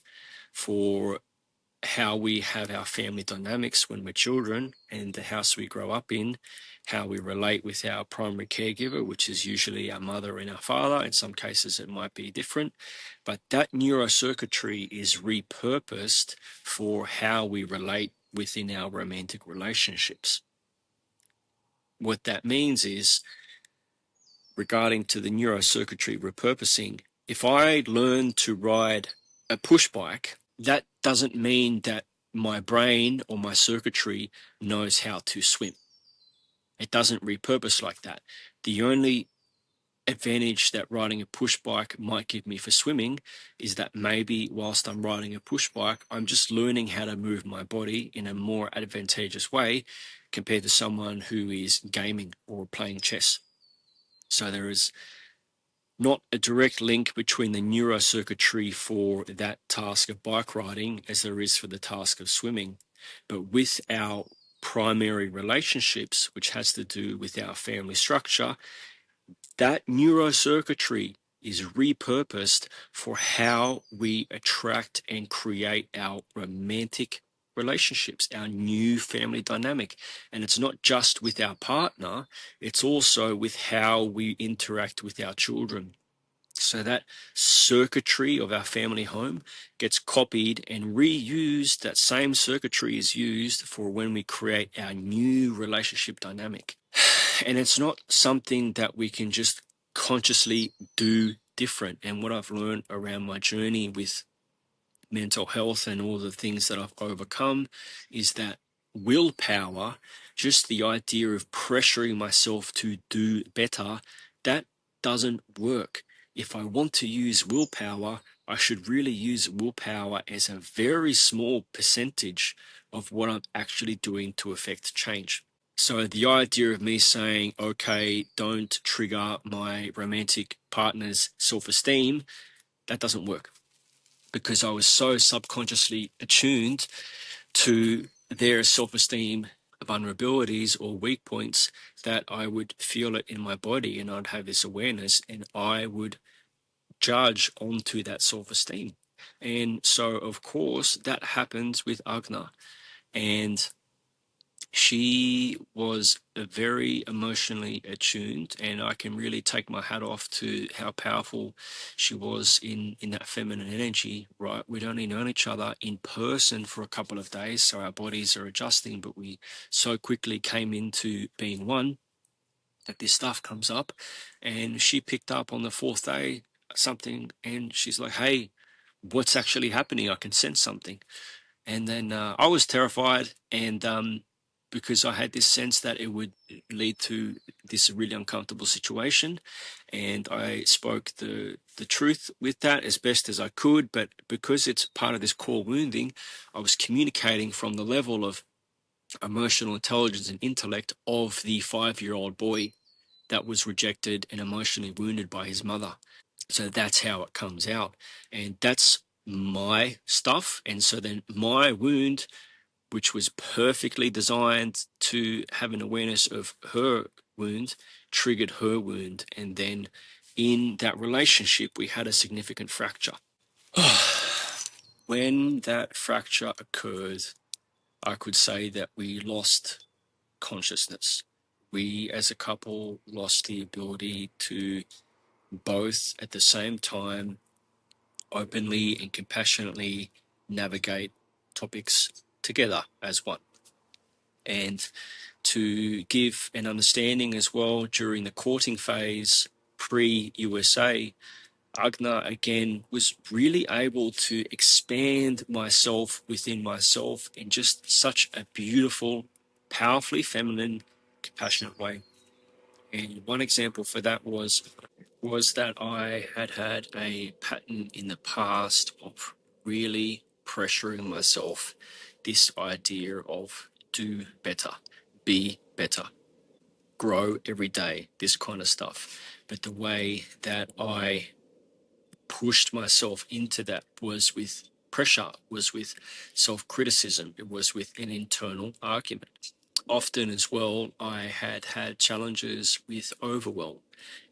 [SPEAKER 1] for how we have our family dynamics when we're children and the house we grow up in, how we relate with our primary caregiver, which is usually our mother and our father. In some cases, it might be different, but that neurocircuitry is repurposed for how we relate within our romantic relationships. What that means is, regarding to the neurocircuitry repurposing, if I learn to ride a push bike, that doesn't mean that my brain or my circuitry knows how to swim. It doesn't repurpose like that. The only advantage that riding a push bike might give me for swimming is that maybe whilst I'm riding a push bike, I'm just learning how to move my body in a more advantageous way compared to someone who is gaming or playing chess. So there is not a direct link between the neurocircuitry for that task of bike riding as there is for the task of swimming. But with our primary relationships, which has to do with our family structure, that neurocircuitry is repurposed for how we attract and create our romantic relationships, our new family dynamic. And it's not just with our partner, it's also with how we interact with our children. So that circuitry of our family home gets copied and reused. That same circuitry is used for when we create our new relationship dynamic. And it's not something that we can just consciously do different. And what I've learned around my journey with mental health and all the things that I've overcome is that willpower, just the idea of pressuring myself to do better, that doesn't work. If I want to use willpower, I should really use willpower as a very small percentage of what I'm actually doing to affect change. So the idea of me saying, okay, don't trigger my romantic partner's self-esteem, that doesn't work, because I was so subconsciously attuned to their self-esteem vulnerabilities or weak points that I would feel it in my body, and I'd have this awareness and I would judge onto that self-esteem. And so, of course, that happens with Agna. And she was very emotionally attuned, and I can really take my hat off to how powerful she was in that feminine energy, right? We'd only known each other in person for a couple of days, so our bodies are adjusting, but we so quickly came into being one that this stuff comes up. And she picked up on the fourth day something, and she's like, hey, what's actually happening? I can sense something. And then I was terrified, and because I had this sense that it would lead to this really uncomfortable situation, and I spoke the truth with that as best as I could. But because it's part of this core wounding, I was communicating from the level of emotional intelligence and intellect of the 5-year-old boy that was rejected and emotionally wounded by his mother. So that's how it comes out, and that's my stuff. And so then my wound, which was perfectly designed to have an awareness of her wound, triggered her wound. And then in that relationship, we had a significant fracture. When that fracture occurred, I could say that we lost consciousness. We as a couple lost the ability to both at the same time openly and compassionately navigate topics together as one. And to give an understanding as well, during the courting phase pre-USA, Agna again was really able to expand myself within myself in just such a beautiful, powerfully feminine, compassionate way. And one example for that was that I had a pattern in the past of really pressuring myself, this idea of do better, be better, grow every day, this kind of stuff. But the way that I pushed myself into that was with pressure, was with self-criticism, it was with an internal argument. Often as well, I had challenges with overwhelm,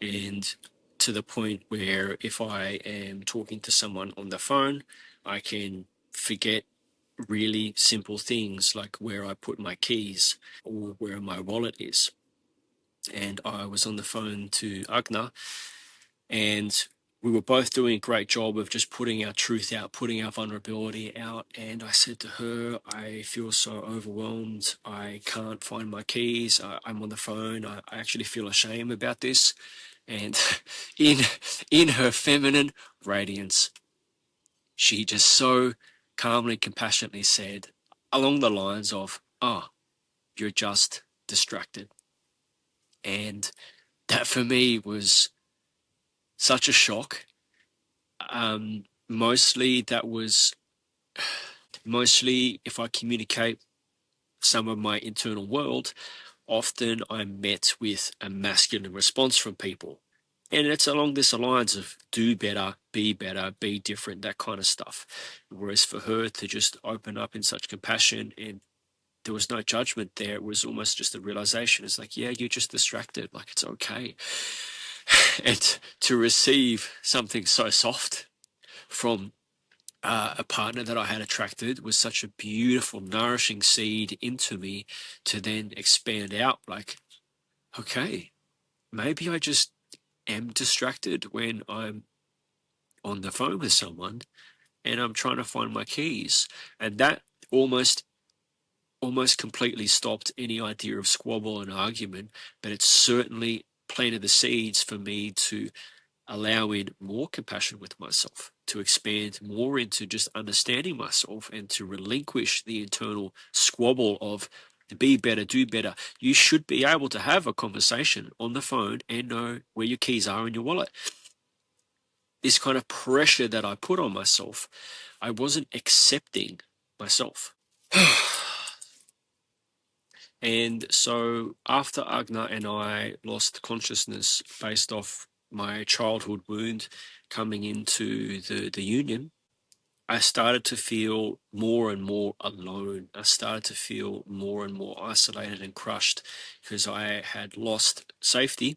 [SPEAKER 1] and to the point where if I am talking to someone on the phone, I can forget really simple things like where I put my keys or where my wallet is. And I was on the phone to Agna, and we were both doing a great job of just putting our truth out, putting our vulnerability out. And I said to her, I feel so overwhelmed. I can't find my keys. I'm on the phone. I actually feel ashamed about this. And in in her feminine radiance, she just so calmly, compassionately said, along the lines of, "Ah, you're just distracted." And that for me was such a shock. Mostly that was mostly if I communicate some of my internal world, often I'm met with a masculine response from people. And it's along this lines of do better, be different, that kind of stuff. Whereas for her to just open up in such compassion, and there was no judgment there, it was almost just a realization. It's like, yeah, you're just distracted, like it's okay. And to receive something so soft from a partner that I had attracted was such a beautiful, nourishing seed into me to then expand out. Like, okay, maybe I just am distracted when I'm on the phone with someone and I'm trying to find my keys. And that almost completely stopped any idea of squabble and argument, but it certainly planted the seeds for me to allow in more compassion with myself, to expand more into just understanding myself and to relinquish the internal squabble of be better, do better. You should be able to have a conversation on the phone and know where your keys are in your wallet. This kind of pressure that I put on myself, I wasn't accepting myself. And so after Agna and I lost consciousness based off my childhood wound coming into the union, I started to feel more and more alone. I started to feel more and more isolated and crushed because I had lost safety.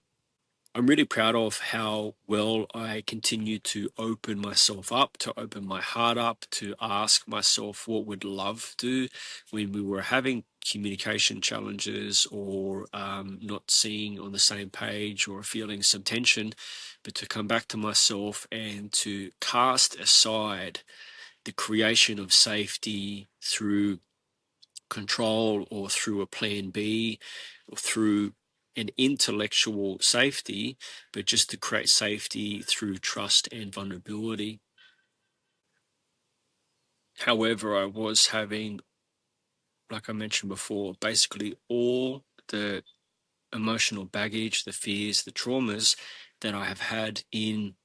[SPEAKER 1] I'm really proud of how well I continued to open myself up, to open my heart up, to ask myself what would love do when we were having communication challenges or not seeing on the same page or feeling some tension, but to come back to myself and to cast aside the creation of safety through control or through a plan B or through an intellectual safety, but just to create safety through trust and vulnerability. However, I was having, like I mentioned before, basically all the emotional baggage, the fears, the traumas that I have had in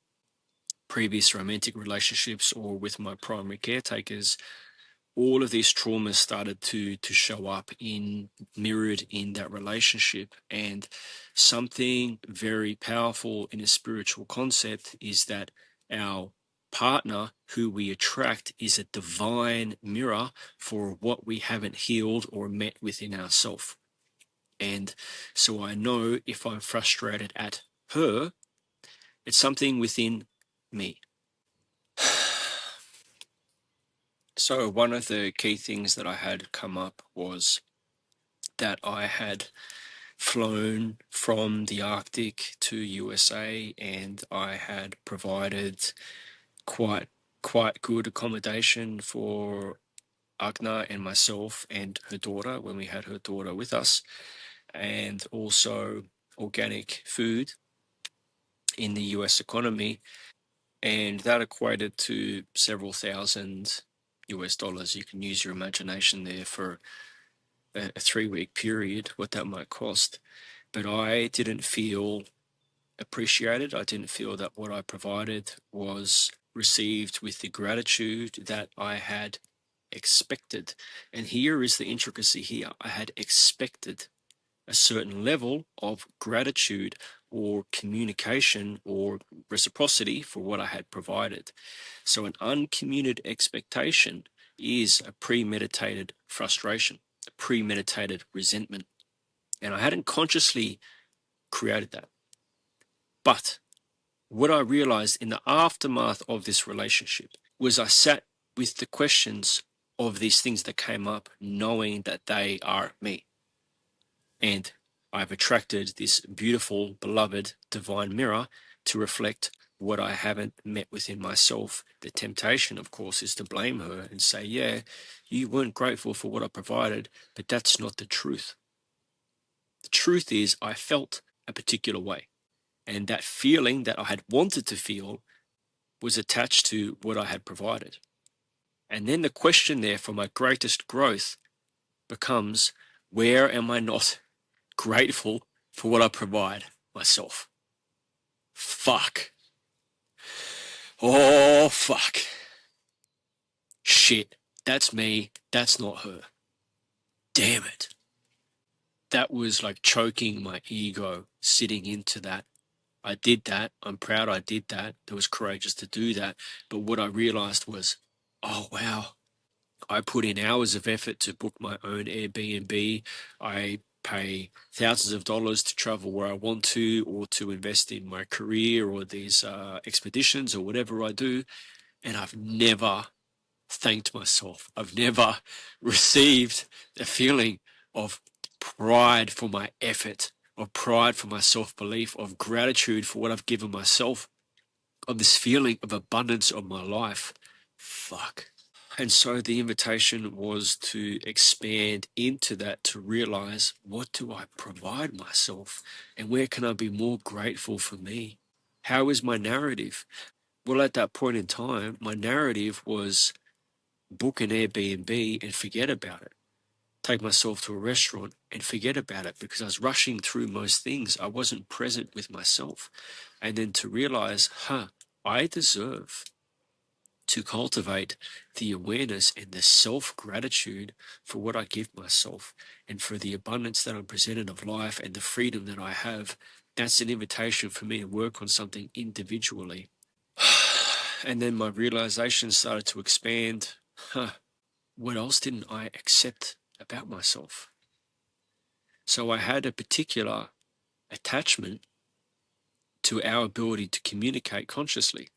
[SPEAKER 1] previous romantic relationships or with my primary caretakers. All of these traumas started to show up in mirrored in that relationship. And something very powerful in a spiritual concept is that our partner who we attract is a divine mirror for what we haven't healed or met within ourselves. And so I know if I'm frustrated at her, it's something within me. So one of the key things that I had come up was that I had flown from the Arctic to USA and I had provided quite good accommodation for Agna and myself and her daughter when we had her daughter with us, and also organic food in the US economy, and that equated to several thousand US dollars. You can use your imagination there for a 3-week period, what that might cost. But I didn't feel appreciated. I didn't feel that what I provided was received with the gratitude that I had expected. And here is the intricacy here. I had expected a certain level of gratitude or communication or reciprocity for what I had provided. So an uncommunicated expectation is a premeditated frustration, a premeditated resentment. And I hadn't consciously created that. But what I realized in the aftermath of this relationship was I sat with the questions of these things that came up, knowing that they are me. And I've attracted this beautiful, beloved, divine mirror to reflect what I haven't met within myself. The temptation, of course, is to blame her and say, yeah, you weren't grateful for what I provided, but that's not the truth. The truth is I felt a particular way. And that feeling that I had wanted to feel was attached to what I had provided. And then the question there for my greatest growth becomes, where am I not grateful for what I provide myself? Fuck. Oh, fuck. Shit. That's me. That's not her. Damn it. That was like choking my ego, sitting into that. I did that. I'm proud I did that. It was courageous to do that. But what I realized was, oh, wow. I put in hours of effort to book my own Airbnb. I pay thousands of dollars to travel where I want to, or to invest in my career or these expeditions or whatever I do. And I've never thanked myself. I've never received a feeling of pride for my effort, of pride for my self-belief, of gratitude for what I've given myself, of this feeling of abundance of my life. Fuck. And so the invitation was to expand into that, to realize, what do I provide myself, and where can I be more grateful for me? How is my narrative? Well, at that point in time, my narrative was book an Airbnb and forget about it. Take myself to a restaurant and forget about it, because I was rushing through most things. I wasn't present with myself. And then to realize, I deserve to cultivate the awareness and the self-gratitude for what I give myself, and for the abundance that I'm presented of life and the freedom that I have. That's an invitation for me to work on something individually. And then my realization started to expand. What else didn't I accept about myself? So I had a particular attachment to our ability to communicate consciously.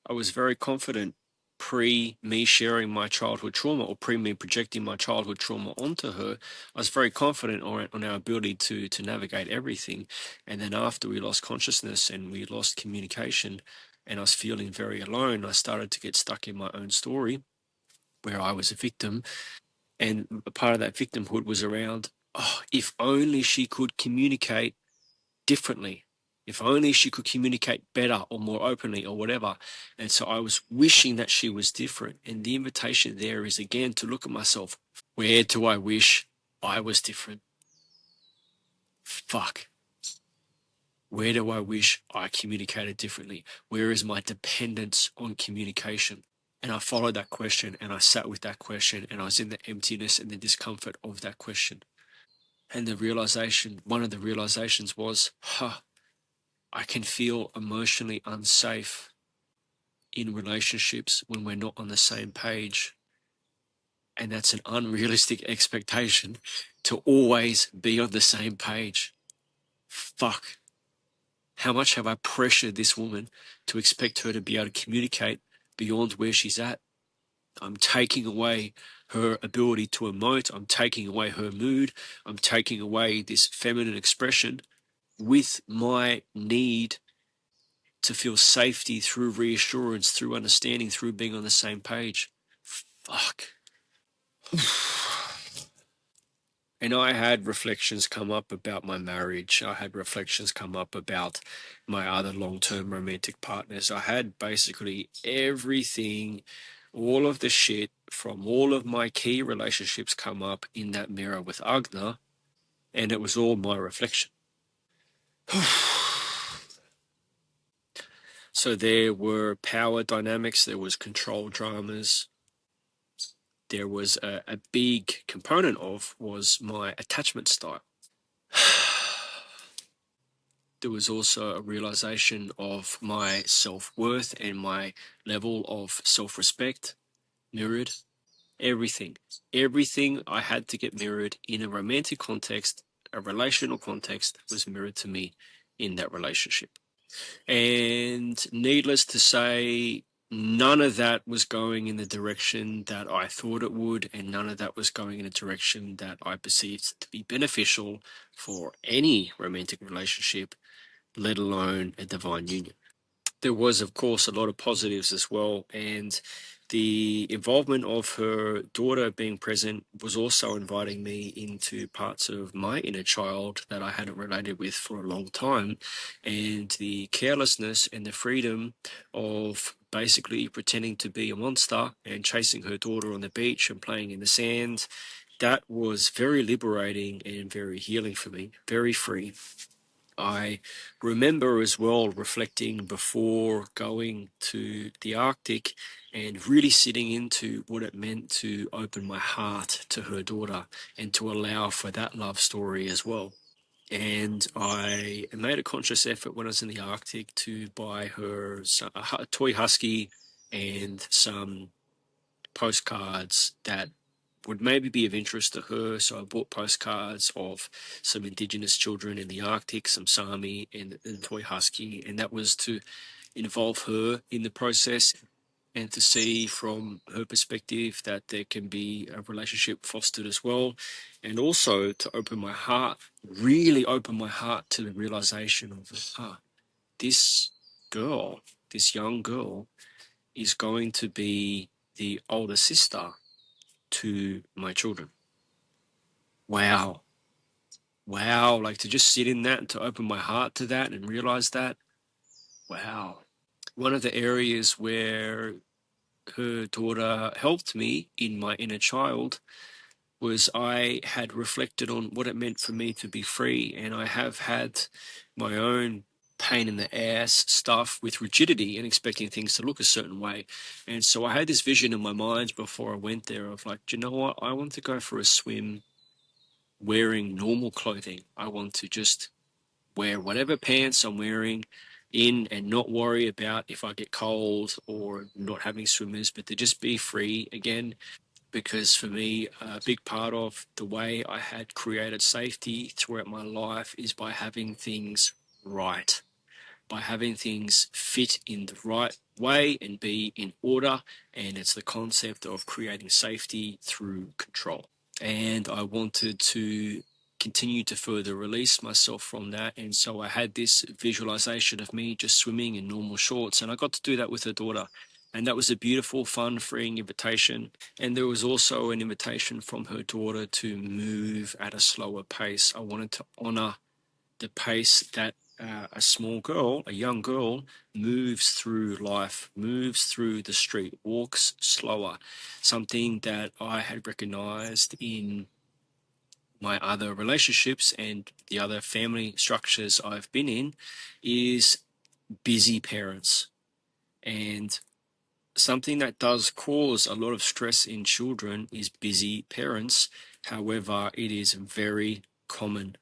[SPEAKER 1] I was very confident pre me sharing my childhood trauma, or pre me projecting my childhood trauma onto her. I was very confident on our ability to navigate everything. And then after we lost consciousness and we lost communication, and I was feeling very alone, I started to get stuck in my own story where I was a victim. And a part of that victimhood was around, oh, if only she could communicate differently. If only she could communicate better or more openly or whatever. And so I was wishing that she was different. And the invitation there is again to look at myself. Where do I wish I was different? Fuck. Where do I wish I communicated differently? Where is my dependence on communication? And I followed that question, and I sat with that question, and I was in the emptiness and the discomfort of that question. And the realization, one of the realizations was, I can feel emotionally unsafe in relationships when we're not on the same page. And that's an unrealistic expectation, to always be on the same page. Fuck. How much have I pressured this woman to expect her to be able to communicate beyond where she's at? I'm taking away her ability to emote. I'm taking away her mood. I'm taking away this feminine expression with my need to feel safety through reassurance, through understanding, through being on the same page. Fuck. And I had reflections come up about my marriage. I had reflections come up about my other long-term romantic partners. I had basically everything, all of the shit from all of my key relationships come up in that mirror with Agne, and it was all my reflection. So there were power dynamics, there was control dramas, there was a big component of was my attachment style. There was also a realization of my self-worth and my level of self-respect mirrored. Everything I had to get mirrored in a romantic context, a relational context, was mirrored to me in that relationship. And needless to say, none of that was going in the direction that I thought it would, and none of that was going in a direction that I perceived to be beneficial for any romantic relationship, let alone a divine union. There was, of course, a lot of positives as well, and the involvement of her daughter being present was also inviting me into parts of my inner child that I hadn't related with for a long time, and the carelessness and the freedom of basically pretending to be a monster and chasing her daughter on the beach and playing in the sand. That was very liberating and very healing for me, very free. I remember as well reflecting before going to the Arctic and really sitting into what it meant to open my heart to her daughter and to allow for that love story as well. And I made a conscious effort when I was in the Arctic to buy her a toy husky and some postcards that would maybe be of interest to her. So I bought postcards of some indigenous children in the Arctic, some Sami and toy husky, and that was to involve her in the process and to see from her perspective that there can be a relationship fostered as well. And also to open my heart, really open my heart to the realization of, this girl, this young girl, is going to be the older sister to my children. Wow. Wow. Like to just sit in that and to open my heart to that and realize that. Wow. One of the areas where her daughter helped me in my inner child was I had reflected on what it meant for me to be free. And I have had my own pain in the ass stuff with rigidity and expecting things to look a certain way. And so I had this vision in my mind before I went there of like, do you know what? I want to go for a swim wearing normal clothing. I want to just wear whatever pants I'm wearing in and not worry about if I get cold or not having swimmers, but to just be free again. Because for me, a big part of the way I had created safety throughout my life is by having things right, by having things fit in the right way and be in order. And it's the concept of creating safety through control. And I wanted to continue to further release myself from that. And so I had this visualization of me just swimming in normal shorts, and I got to do that with her daughter. And that was a beautiful, fun, freeing invitation. And there was also an invitation from her daughter to move at a slower pace. I wanted to honor the pace that a small girl, a young girl, moves through life, moves through the street, walks slower. Something that I had recognized in my other relationships and the other family structures I've been in is busy parents. And something that does cause a lot of stress in children is busy parents. However, it is very common.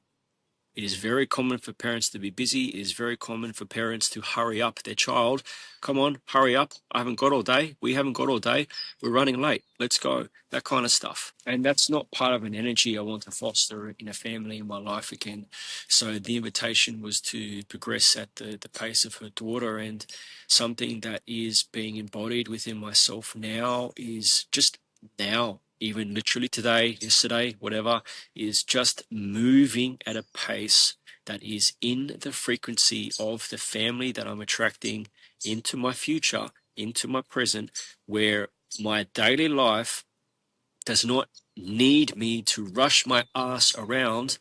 [SPEAKER 1] It is very common for parents to be busy. It is very common for parents to hurry up their child. Come on, hurry up. I haven't got all day. We haven't got all day. We're running late. Let's go. That kind of stuff. And that's not part of an energy I want to foster in a family in my life again. So the invitation was to progress at the pace of her daughter. And something that is being embodied within myself now is just now, even literally today, yesterday, whatever, is just moving at a pace that is in the frequency of the family that I'm attracting into my future, into my present, where my daily life does not need me to rush my ass around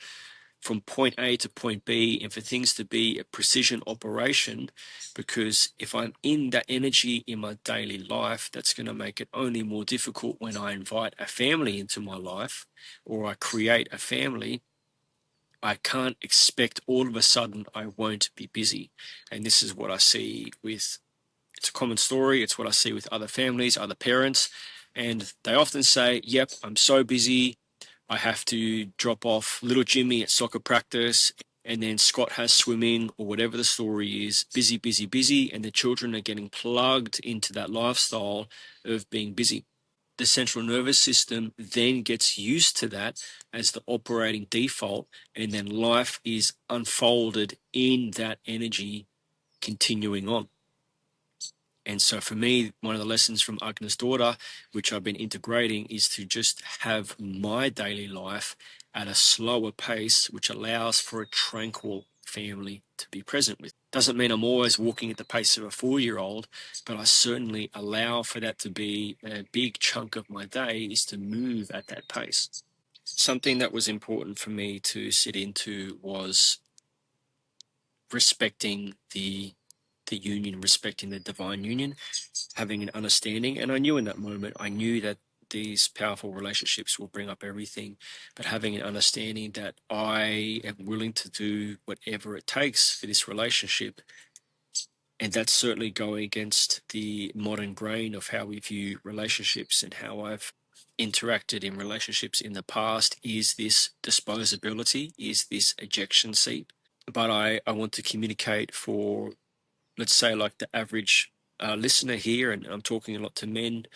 [SPEAKER 1] from point A to point B and for things to be a precision operation. Because if I'm in that energy in my daily life, that's going to make it only more difficult when I invite a family into my life or I create a family. I can't expect all of a sudden I won't be busy. And this is what I see with, it's a common story. It's what I see with other families, other parents. And they often say, yep, I'm so busy. I have to drop off little Jimmy at soccer practice, and then Scott has swimming, or whatever the story is. Busy, busy, busy. And the children are getting plugged into that lifestyle of being busy. The central nervous system then gets used to that as the operating default, and then life is unfolded in that energy continuing on. And so for me, one of the lessons from Agne's daughter, which I've been integrating, is to just have my daily life at a slower pace, which allows for a tranquil family to be present with. Doesn't mean I'm always walking at the pace of a 4-year-old, but I certainly allow for that to be a big chunk of my day, is to move at that pace. Something that was important for me to sit into was respecting the union, respecting the divine union, having an understanding. And I knew in that moment, I knew that these powerful relationships will bring up everything, but having an understanding that I am willing to do whatever it takes for this relationship. And that's certainly going against the modern grain of how we view relationships and how I've interacted in relationships in the past. Is this disposability? Is this ejection seat? But I want to communicate for, let's say, like the average listener here, and I'm talking a lot to men,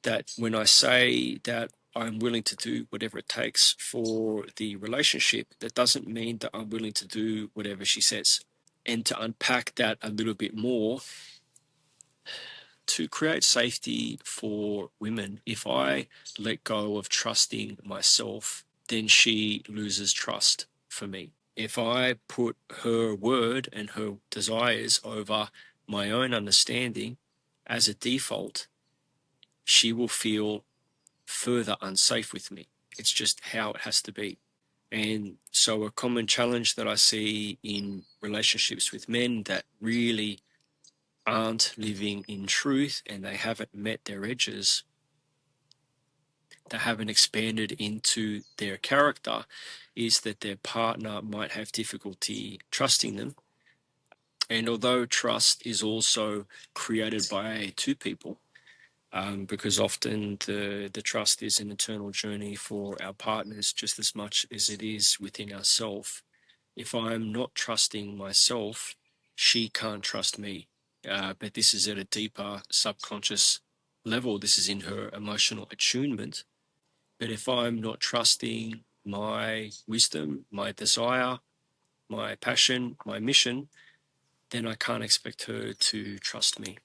[SPEAKER 1] that when I say that I'm willing to do whatever it takes for the relationship, that doesn't mean that I'm willing to do whatever she says. And to unpack that a little bit more, to create safety for women, if I let go of trusting myself, then she loses trust for me. If I put her word and her desires over my own understanding as a default, she will feel further unsafe with me. It's just how it has to be. And so a common challenge that I see in relationships with men that really aren't living in truth and they haven't met their edges, they haven't expanded into their character, is that their partner might have difficulty trusting them. And although trust is also created by two people, because often the trust is an internal journey for our partners just as much as it is within ourselves. If I'm not trusting myself, she can't trust me. But this is at a deeper subconscious level. This is in her emotional attunement. But if I'm not trusting my wisdom, my desire, my passion, my mission, then I can't expect her to trust me.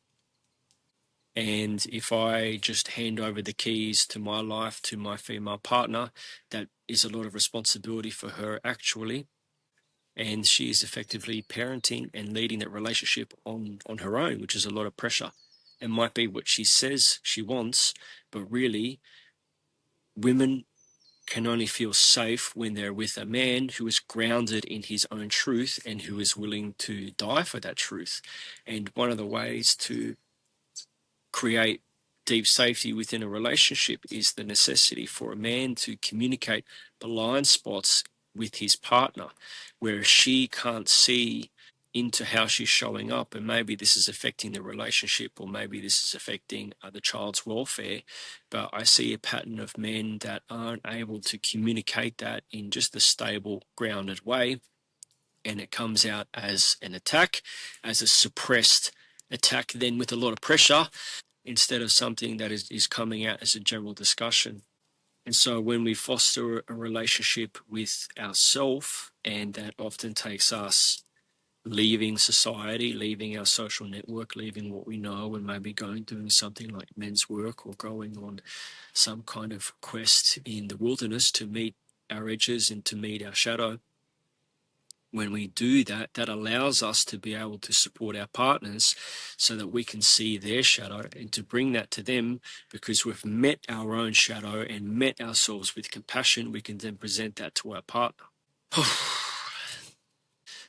[SPEAKER 1] And if I just hand over the keys to my life to my female partner, that is a lot of responsibility for her actually. And she is effectively parenting and leading that relationship on her own, which is a lot of pressure. It might be what she says she wants, but really, women can only feel safe when they're with a man who is grounded in his own truth and who is willing to die for that truth. And one of the ways to create deep safety within a relationship is the necessity for a man to communicate blind spots with his partner, where she can't see into how she's showing up, and maybe this is affecting the relationship, or maybe this is affecting the child's welfare. But I see a pattern of men that aren't able to communicate that in just a stable, grounded way, and it comes out as an attack, as a suppressed attack, then with a lot of pressure, instead of something that is coming out as a general discussion. And so when we foster a relationship with ourself, and that often takes us leaving society, leaving our social network, leaving what we know, and maybe going doing something like men's work or going on some kind of quest in the wilderness to meet our edges and to meet our shadow. When we do that, that allows us to be able to support our partners so that we can see their shadow and to bring that to them, because we've met our own shadow and met ourselves with compassion. We can then present that to our partner.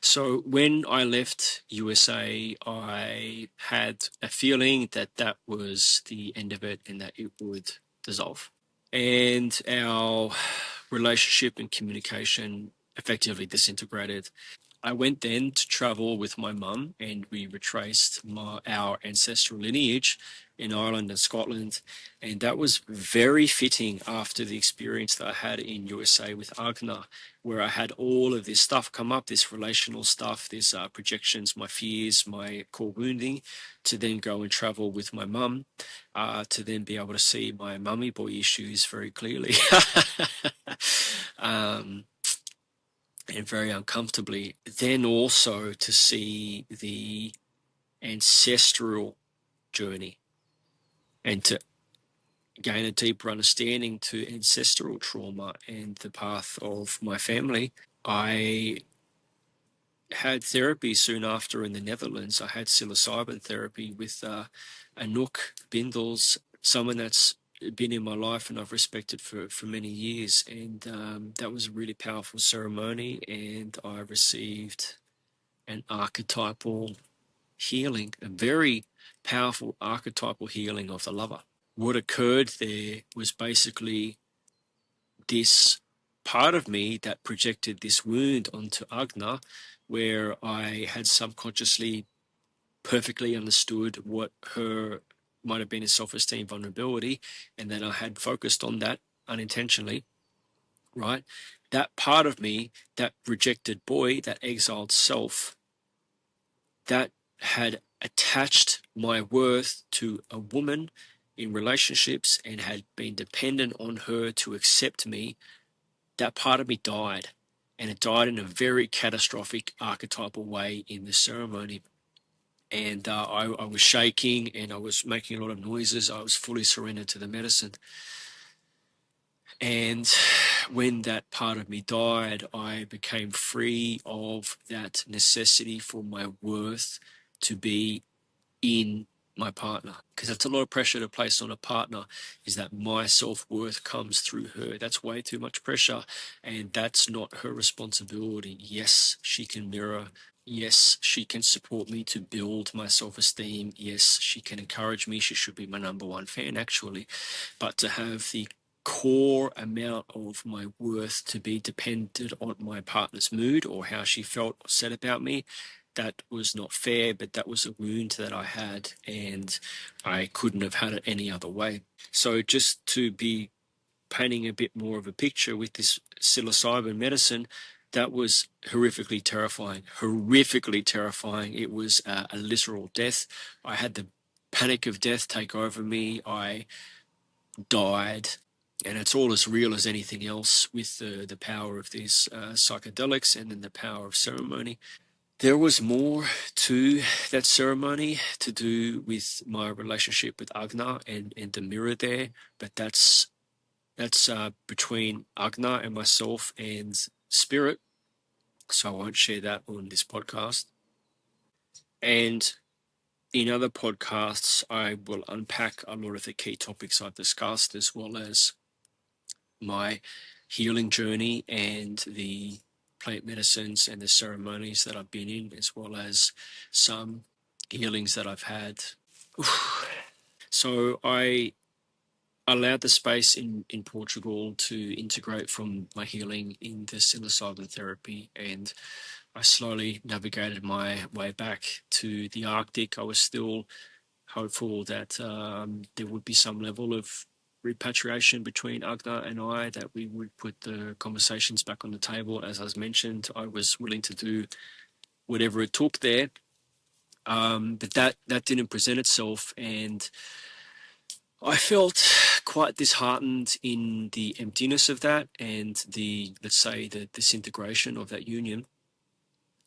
[SPEAKER 1] So when I left USA, I had a feeling that that was the end of it and that it would dissolve. And our relationship and communication effectively disintegrated. I went then to travel with my mum, and we retraced our ancestral lineage in Ireland and Scotland. And that was very fitting after the experience that I had in USA with Agne, where I had all of this stuff come up, this relational stuff, this projections, my fears, my core wounding, to then go and travel with my mum, to then be able to see my mummy boy issues very clearly. And very uncomfortably, then also to see the ancestral journey and to gain a deeper understanding to ancestral trauma and the path of my family. I had therapy soon after in the Netherlands. I had psilocybin therapy with Anouk Bindels, someone that's been in my life and I've respected for many years. And that was a really powerful ceremony. And I received an archetypal healing, a very powerful archetypal healing of the lover. What occurred there was basically this part of me that projected this wound onto Agna, where I had subconsciously perfectly understood what her might have been a self-esteem vulnerability, and then I had focused on that unintentionally, right? That part of me, that rejected boy, that exiled self, that had attached my worth to a woman in relationships and had been dependent on her to accept me, that part of me died. And it died in a very catastrophic archetypal way in the ceremony. And I was shaking and I was making a lot of noises. I was fully surrendered to the medicine. And when that part of me died, I became free of that necessity for my worth to be in my partner, because that's a lot of pressure to place on a partner, is that my self-worth comes through her. That's way too much pressure, and that's not her responsibility. Yes, she can mirror. Yes, she can support me to build my self-esteem. Yes, she can encourage me. She should be my number one fan, actually. But to have the core amount of my worth to be dependent on my partner's mood or how she felt or said about me, that was not fair, but that was a wound that I had, and I couldn't have had it any other way. So just to be painting a bit more of a picture with this psilocybin medicine, that was horrifically terrifying. Horrifically terrifying. It was a literal death. I had the panic of death take over me. I died. And it's all as real as anything else with the power of these psychedelics and then the power of ceremony. There was more to that ceremony to do with my relationship with Agna and the mirror there, but that's between Agna and myself and spirit, so I won't share that on this podcast. And in other podcasts, I will unpack a lot of the key topics I've discussed, as well as my healing journey and the plant medicines and the ceremonies that I've been in, as well as some healings that I've had. So I allowed the space in Portugal to integrate from my healing in the psilocybin therapy, and I slowly navigated my way back to the Arctic. I was still hopeful that there would be some level of repatriation between Agna and I, that we would put the conversations back on the table. As I mentioned, I was willing to do whatever it took there. But that didn't present itself, and I felt quite disheartened in the emptiness of that and the, let's say, the disintegration of that union.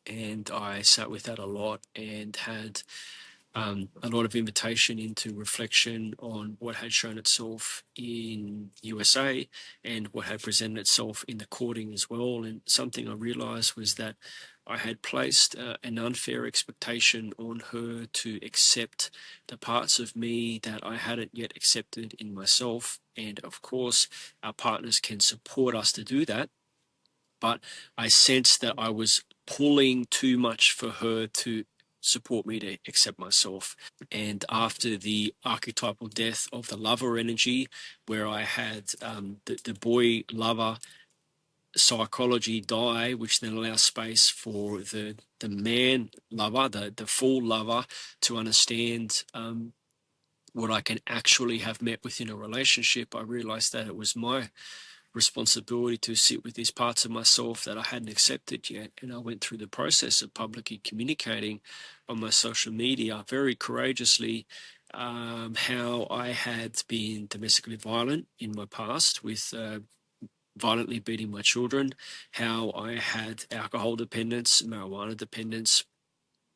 [SPEAKER 1] And I sat with that a lot and had a lot of invitation into reflection on what had shown itself in USA and what had presented itself in the courting as well. And something I realized was that I had placed an unfair expectation on her to accept the parts of me that I hadn't yet accepted in myself. And of course, our partners can support us to do that. But I sensed that I was pulling too much for her to support me to accept myself. And after the archetypal death of the lover energy, where I had the boy lover psychology die, which then allows space for the man lover, the full lover, to understand what I can actually have met within a relationship, I realized that it was my responsibility to sit with these parts of myself that I hadn't accepted yet. And I went through the process of publicly communicating on my social media very courageously how I had been domestically violent in my past with violently beating my children, how I had alcohol dependence, marijuana dependence,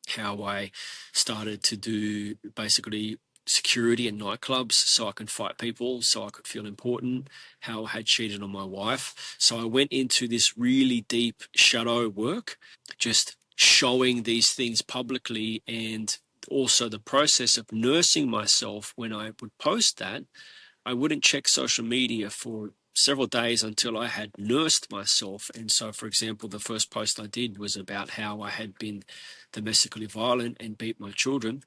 [SPEAKER 1] how I started to do basically security in nightclubs so I could fight people, so I could feel important, how I had cheated on my wife. So I went into this really deep shadow work, just showing these things publicly, and also the process of nursing myself. When I would post that, I wouldn't check social media for several days until I had nursed myself. And so, for example, the first post I did was about how I had been domestically violent and beat my children.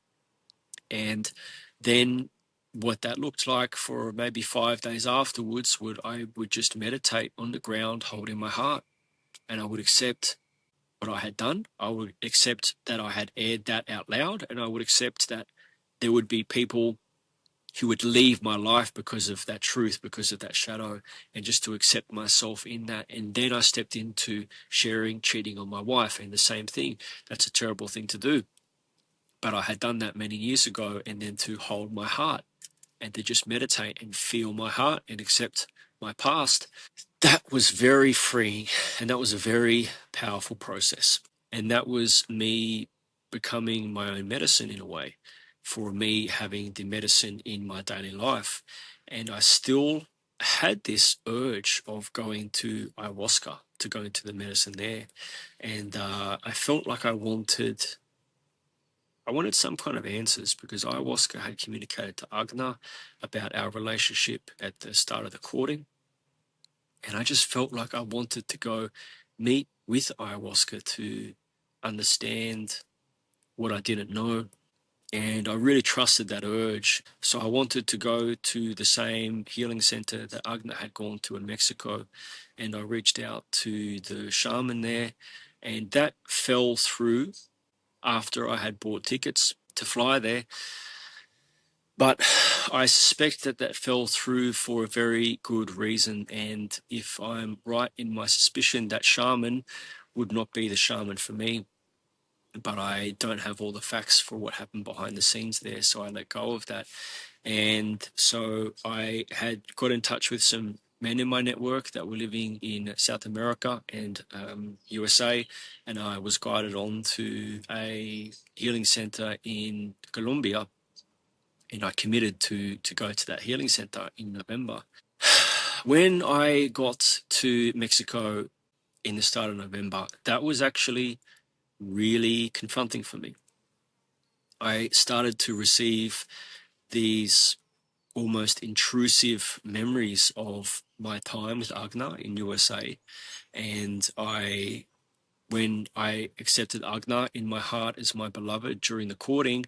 [SPEAKER 1] And then what that looked like for maybe 5 days afterwards would I would just meditate on the ground holding my heart, and I would accept what I had done. I would accept that I had aired that out loud, and I would accept that there would be people who would leave my life because of that truth, because of that shadow, and just to accept myself in that. And then I stepped into sharing cheating on my wife, and the same thing. That's a terrible thing to do, but I had done that many years ago. And then to hold my heart and to just meditate and feel my heart and accept my past, that was very freeing, and that was a very powerful process. And that was me becoming my own medicine in a way, for me having the medicine in my daily life. And I still had this urge of going to ayahuasca, to go into the medicine there. And I felt like I wanted some kind of answers, because ayahuasca had communicated to Agne about our relationship at the start of the courting. And I just felt like I wanted to go meet with ayahuasca to understand what I didn't know. And I really trusted that urge. So I wanted to go to the same healing center that Agne had gone to in Mexico. And I reached out to the shaman there. And that fell through after I had bought tickets to fly there. But I suspect that that fell through for a very good reason. And if I'm right in my suspicion, that shaman would not be the shaman for me. But I don't have all the facts for what happened behind the scenes there, so I let go of that. And so I had got in touch with some men in my network that were living in South America and USA, and I was guided on to a healing center in Colombia, and I committed to go to that healing center in November. When I got to Mexico in the start of November, that was actually really confronting for me. I started to receive these almost intrusive memories of my time with Agne in USA. And when I accepted Agne in my heart as my beloved during the courting,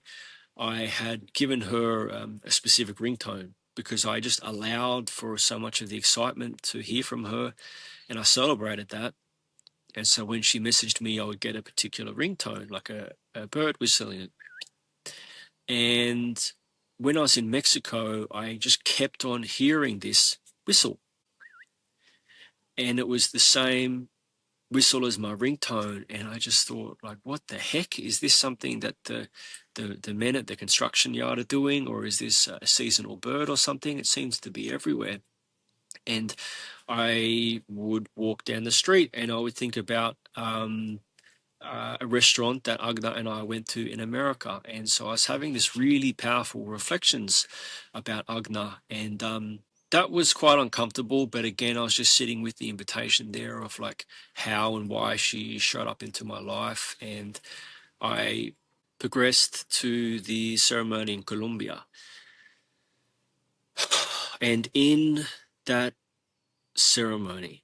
[SPEAKER 1] I had given her a specific ringtone, because I just allowed for so much of the excitement to hear from her, and I celebrated that. And so when she messaged me, I would get a particular ringtone, like a bird whistling. And when I was in Mexico, I just kept on hearing this whistle. And it was the same whistle as my ringtone. And I just thought, like, what the heck? Is this something that the men at the construction yard are doing? Or is this a seasonal bird or something? It seems to be everywhere. And I would walk down the street and I would think about a restaurant that Agne and I went to in America. And so I was having this really powerful reflections about Agne, and that was quite uncomfortable. But again, I was just sitting with the invitation there of like how and why she showed up into my life. And I progressed to the ceremony in Colombia. And in that ceremony,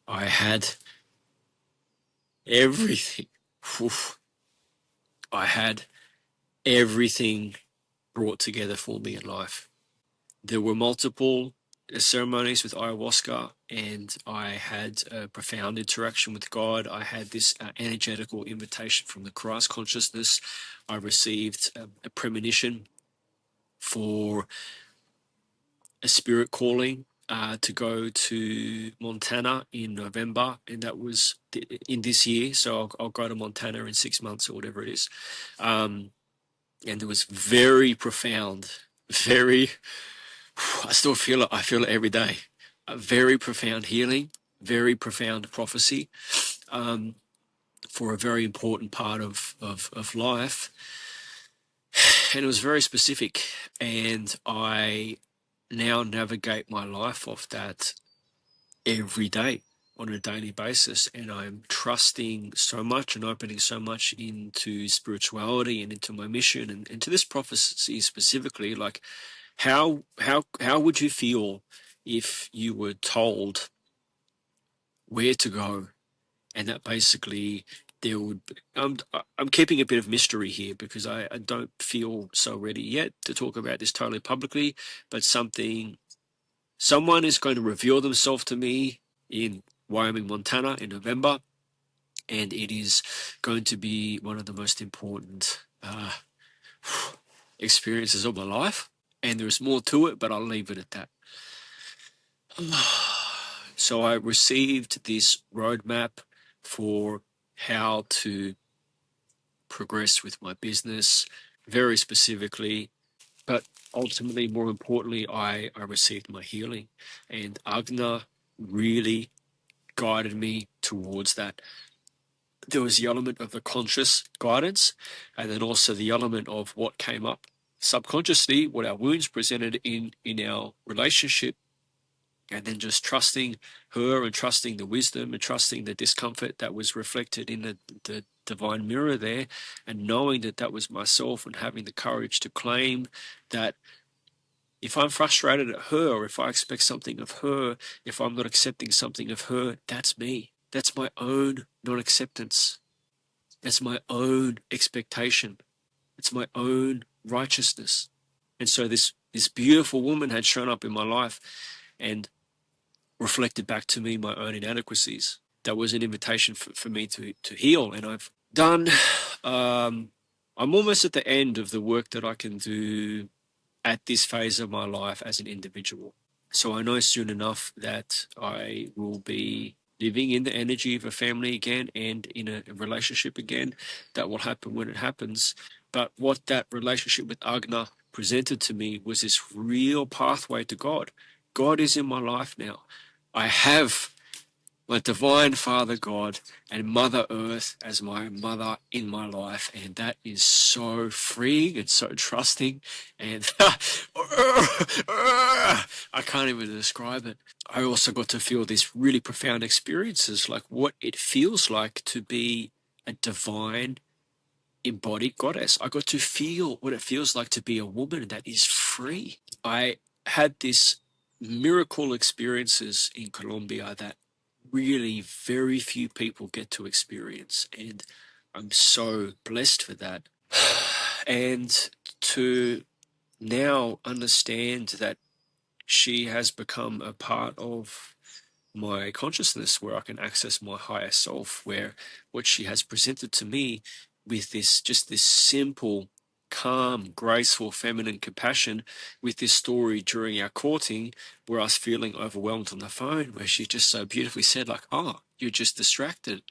[SPEAKER 1] I had everything. Oof. I had everything brought together for me in life. There were multiple ceremonies with ayahuasca, and I had a profound interaction with God. I had this energetical invitation from the Christ consciousness. I received a premonition for a spirit calling to go to Montana in November, and that was in this year. So I'll go to Montana in 6 months or whatever it is. And it was very profound, very, I still feel it. I feel it every day. A very profound healing, very profound prophecy for a very important part of life. And it was very specific. And I now navigate my life off that every day on a daily basis. And I'm trusting so much and opening so much into spirituality and into my mission and to this prophecy specifically. Like, how would you feel if you were told where to go, and that basically there would be, I'm keeping a bit of mystery here, because I don't feel so ready yet to talk about this totally publicly, but someone is going to reveal themselves to me in Wyoming, Montana in November, and it is going to be one of the most important experiences of my life. And there's more to it, but I'll leave it at that. So I received this roadmap for how to progress with my business, very specifically, but ultimately, more importantly, I received my healing, and Agne really guided me towards that. there was the element of the conscious guidance, and then also the element of what came up subconsciously, what our wounds presented in our relationship, and then just trusting her and trusting the wisdom and trusting the discomfort that was reflected in the divine mirror there, and knowing that that was myself, and having the courage to claim that if I'm frustrated at her, or if I expect something of her, if I'm not accepting something of her, that's me. That's my own non-acceptance. That's my own expectation. It's my own righteousness. And so this beautiful woman had shown up in my life and reflected back to me my own inadequacies. That was an invitation for me to heal. And I've done, I'm almost at the end of the work that I can do at this phase of my life as an individual. So I know soon enough that I will be living in the energy of a family again and in a relationship again. That will happen when it happens. But what that relationship with Agna presented to me was this real pathway to God. God is in my life now. I have my divine Father God and Mother Earth as my mother in my life, and that is so freeing and so trusting, and I can't even describe it. I also got to feel these really profound experiences, like what it feels like to be a divine embodied goddess. I got to feel what it feels like to be a woman that is free. I had this miracle experiences in Colombia that really very few people get to experience, and I'm so blessed for that. And to now understand that she has become a part of my consciousness, where I can access my higher self, where what she has presented to me with this, just this simple, calm, graceful, feminine compassion, with this story during our courting, where I was feeling overwhelmed on the phone, where she just so beautifully said, like, oh, you're just distracted.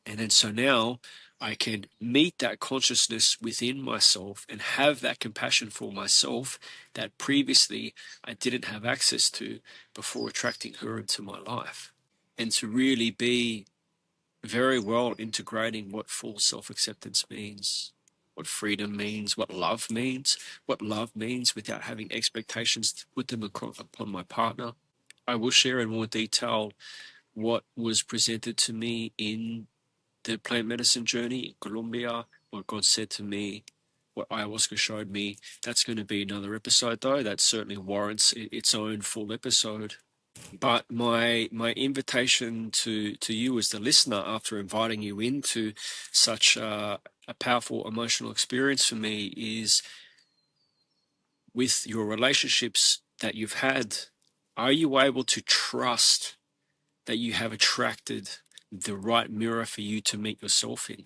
[SPEAKER 1] And then so now I can meet that consciousness within myself and have that compassion for myself that previously I didn't have access to before attracting her into my life. And to really be very well integrating what full self-acceptance means, what freedom means, what love means without having expectations to put them upon my partner. I will share in more detail what was presented to me in the plant medicine journey in Colombia, what God said to me, what ayahuasca showed me. That's going to be another episode, though. That certainly warrants its own full episode. But my invitation to you as the listener, after inviting you into such a powerful emotional experience for me, is with your relationships that you've had, are you able to trust that you have attracted the right mirror for you to meet yourself in?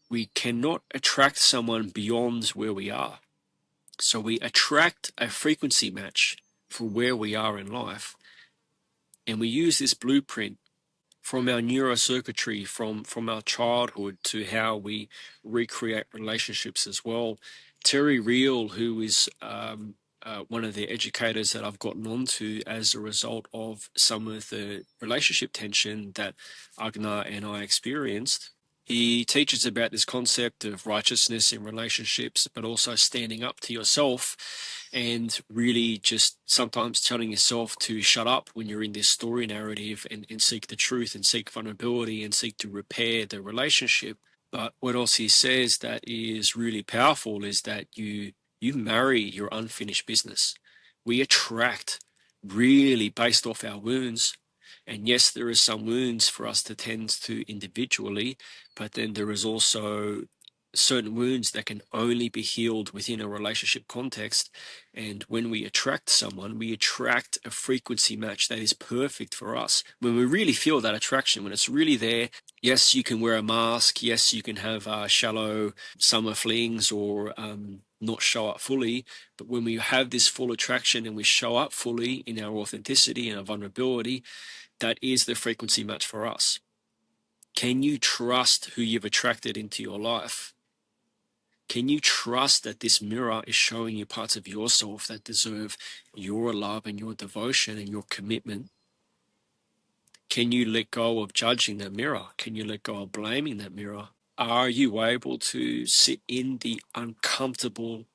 [SPEAKER 1] We cannot attract someone beyond where we are. So we attract a frequency match for where we are in life. And we use this blueprint from our neurocircuitry, from our childhood, to how we recreate relationships as well. Terry Real, who is one of the educators that I've gotten onto as a result of some of the relationship tension that Agna and I experienced, he teaches about this concept of righteousness in relationships, but also standing up to yourself and really just sometimes telling yourself to shut up when you're in this story narrative, and seek the truth and seek vulnerability and seek to repair the relationship. But what else he says that is really powerful is that you marry your unfinished business. We attract really based off our wounds. And yes, there is some wounds for us to tend to individually, but then there is also certain wounds that can only be healed within a relationship context. And when we attract someone, we attract a frequency match that is perfect for us. When we really feel that attraction, when it's really there, yes, you can wear a mask. Yes, you can have shallow summer flings, or not show up fully. But when we have this full attraction and we show up fully in our authenticity and our vulnerability, that is the frequency match for us. Can you trust who you've attracted into your life? Can you trust that this mirror is showing you parts of yourself that deserve your love and your devotion and your commitment? Can you let go of judging that mirror? Can you let go of blaming that mirror? Are you able to sit in the uncomfortable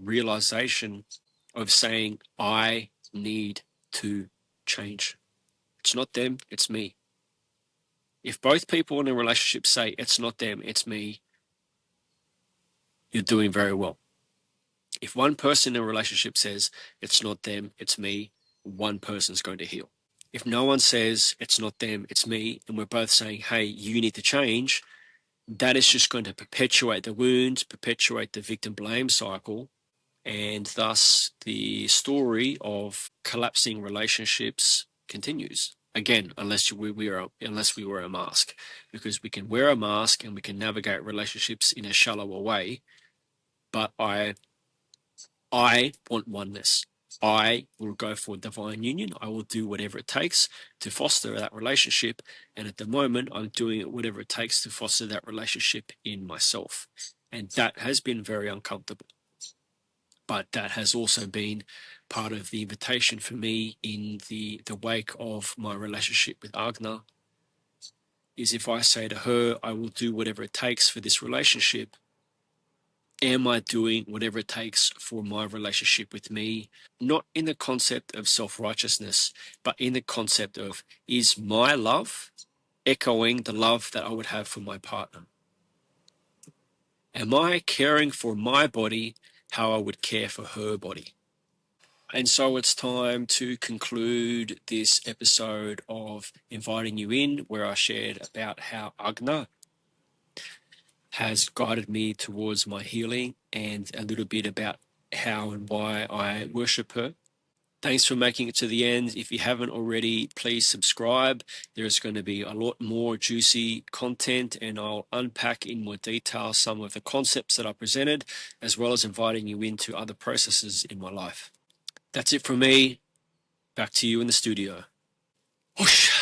[SPEAKER 1] realization of saying, I need to change? It's not them, it's me. If both people in a relationship say, it's not them, it's me, you're doing very well. If one person in a relationship says, it's not them, it's me, one person's going to heal. If no one says, it's not them, it's me, and we're both saying, hey, you need to change, that is just going to perpetuate the wounds, perpetuate the victim blame cycle, and thus the story of collapsing relationships continues. Again, unless we wear a mask, because we can wear a mask and we can navigate relationships in a shallower way. But I want oneness. I will go for divine union. I will do whatever it takes to foster that relationship. And at the moment, I'm doing it whatever it takes to foster that relationship in myself. And that has been very uncomfortable. But that has also been part of the invitation for me in the wake of my relationship with Agne, is if I say to her, I will do whatever it takes for this relationship, am I doing whatever it takes for my relationship with me? Not in the concept of self-righteousness, but in the concept of, is my love echoing the love that I would have for my partner? Am I caring for my body how I would care for her body? And so it's time to conclude this episode of Inviting You In, where I shared about how Agne has guided me towards my healing and a little bit about how and why I worship her. Thanks for making it to the end. If you haven't already, please subscribe. There's going to be a lot more juicy content, and I'll unpack in more detail some of the concepts that I presented, as well as inviting you into other processes in my life. That's it from me. Back to you in the studio. Whoosh.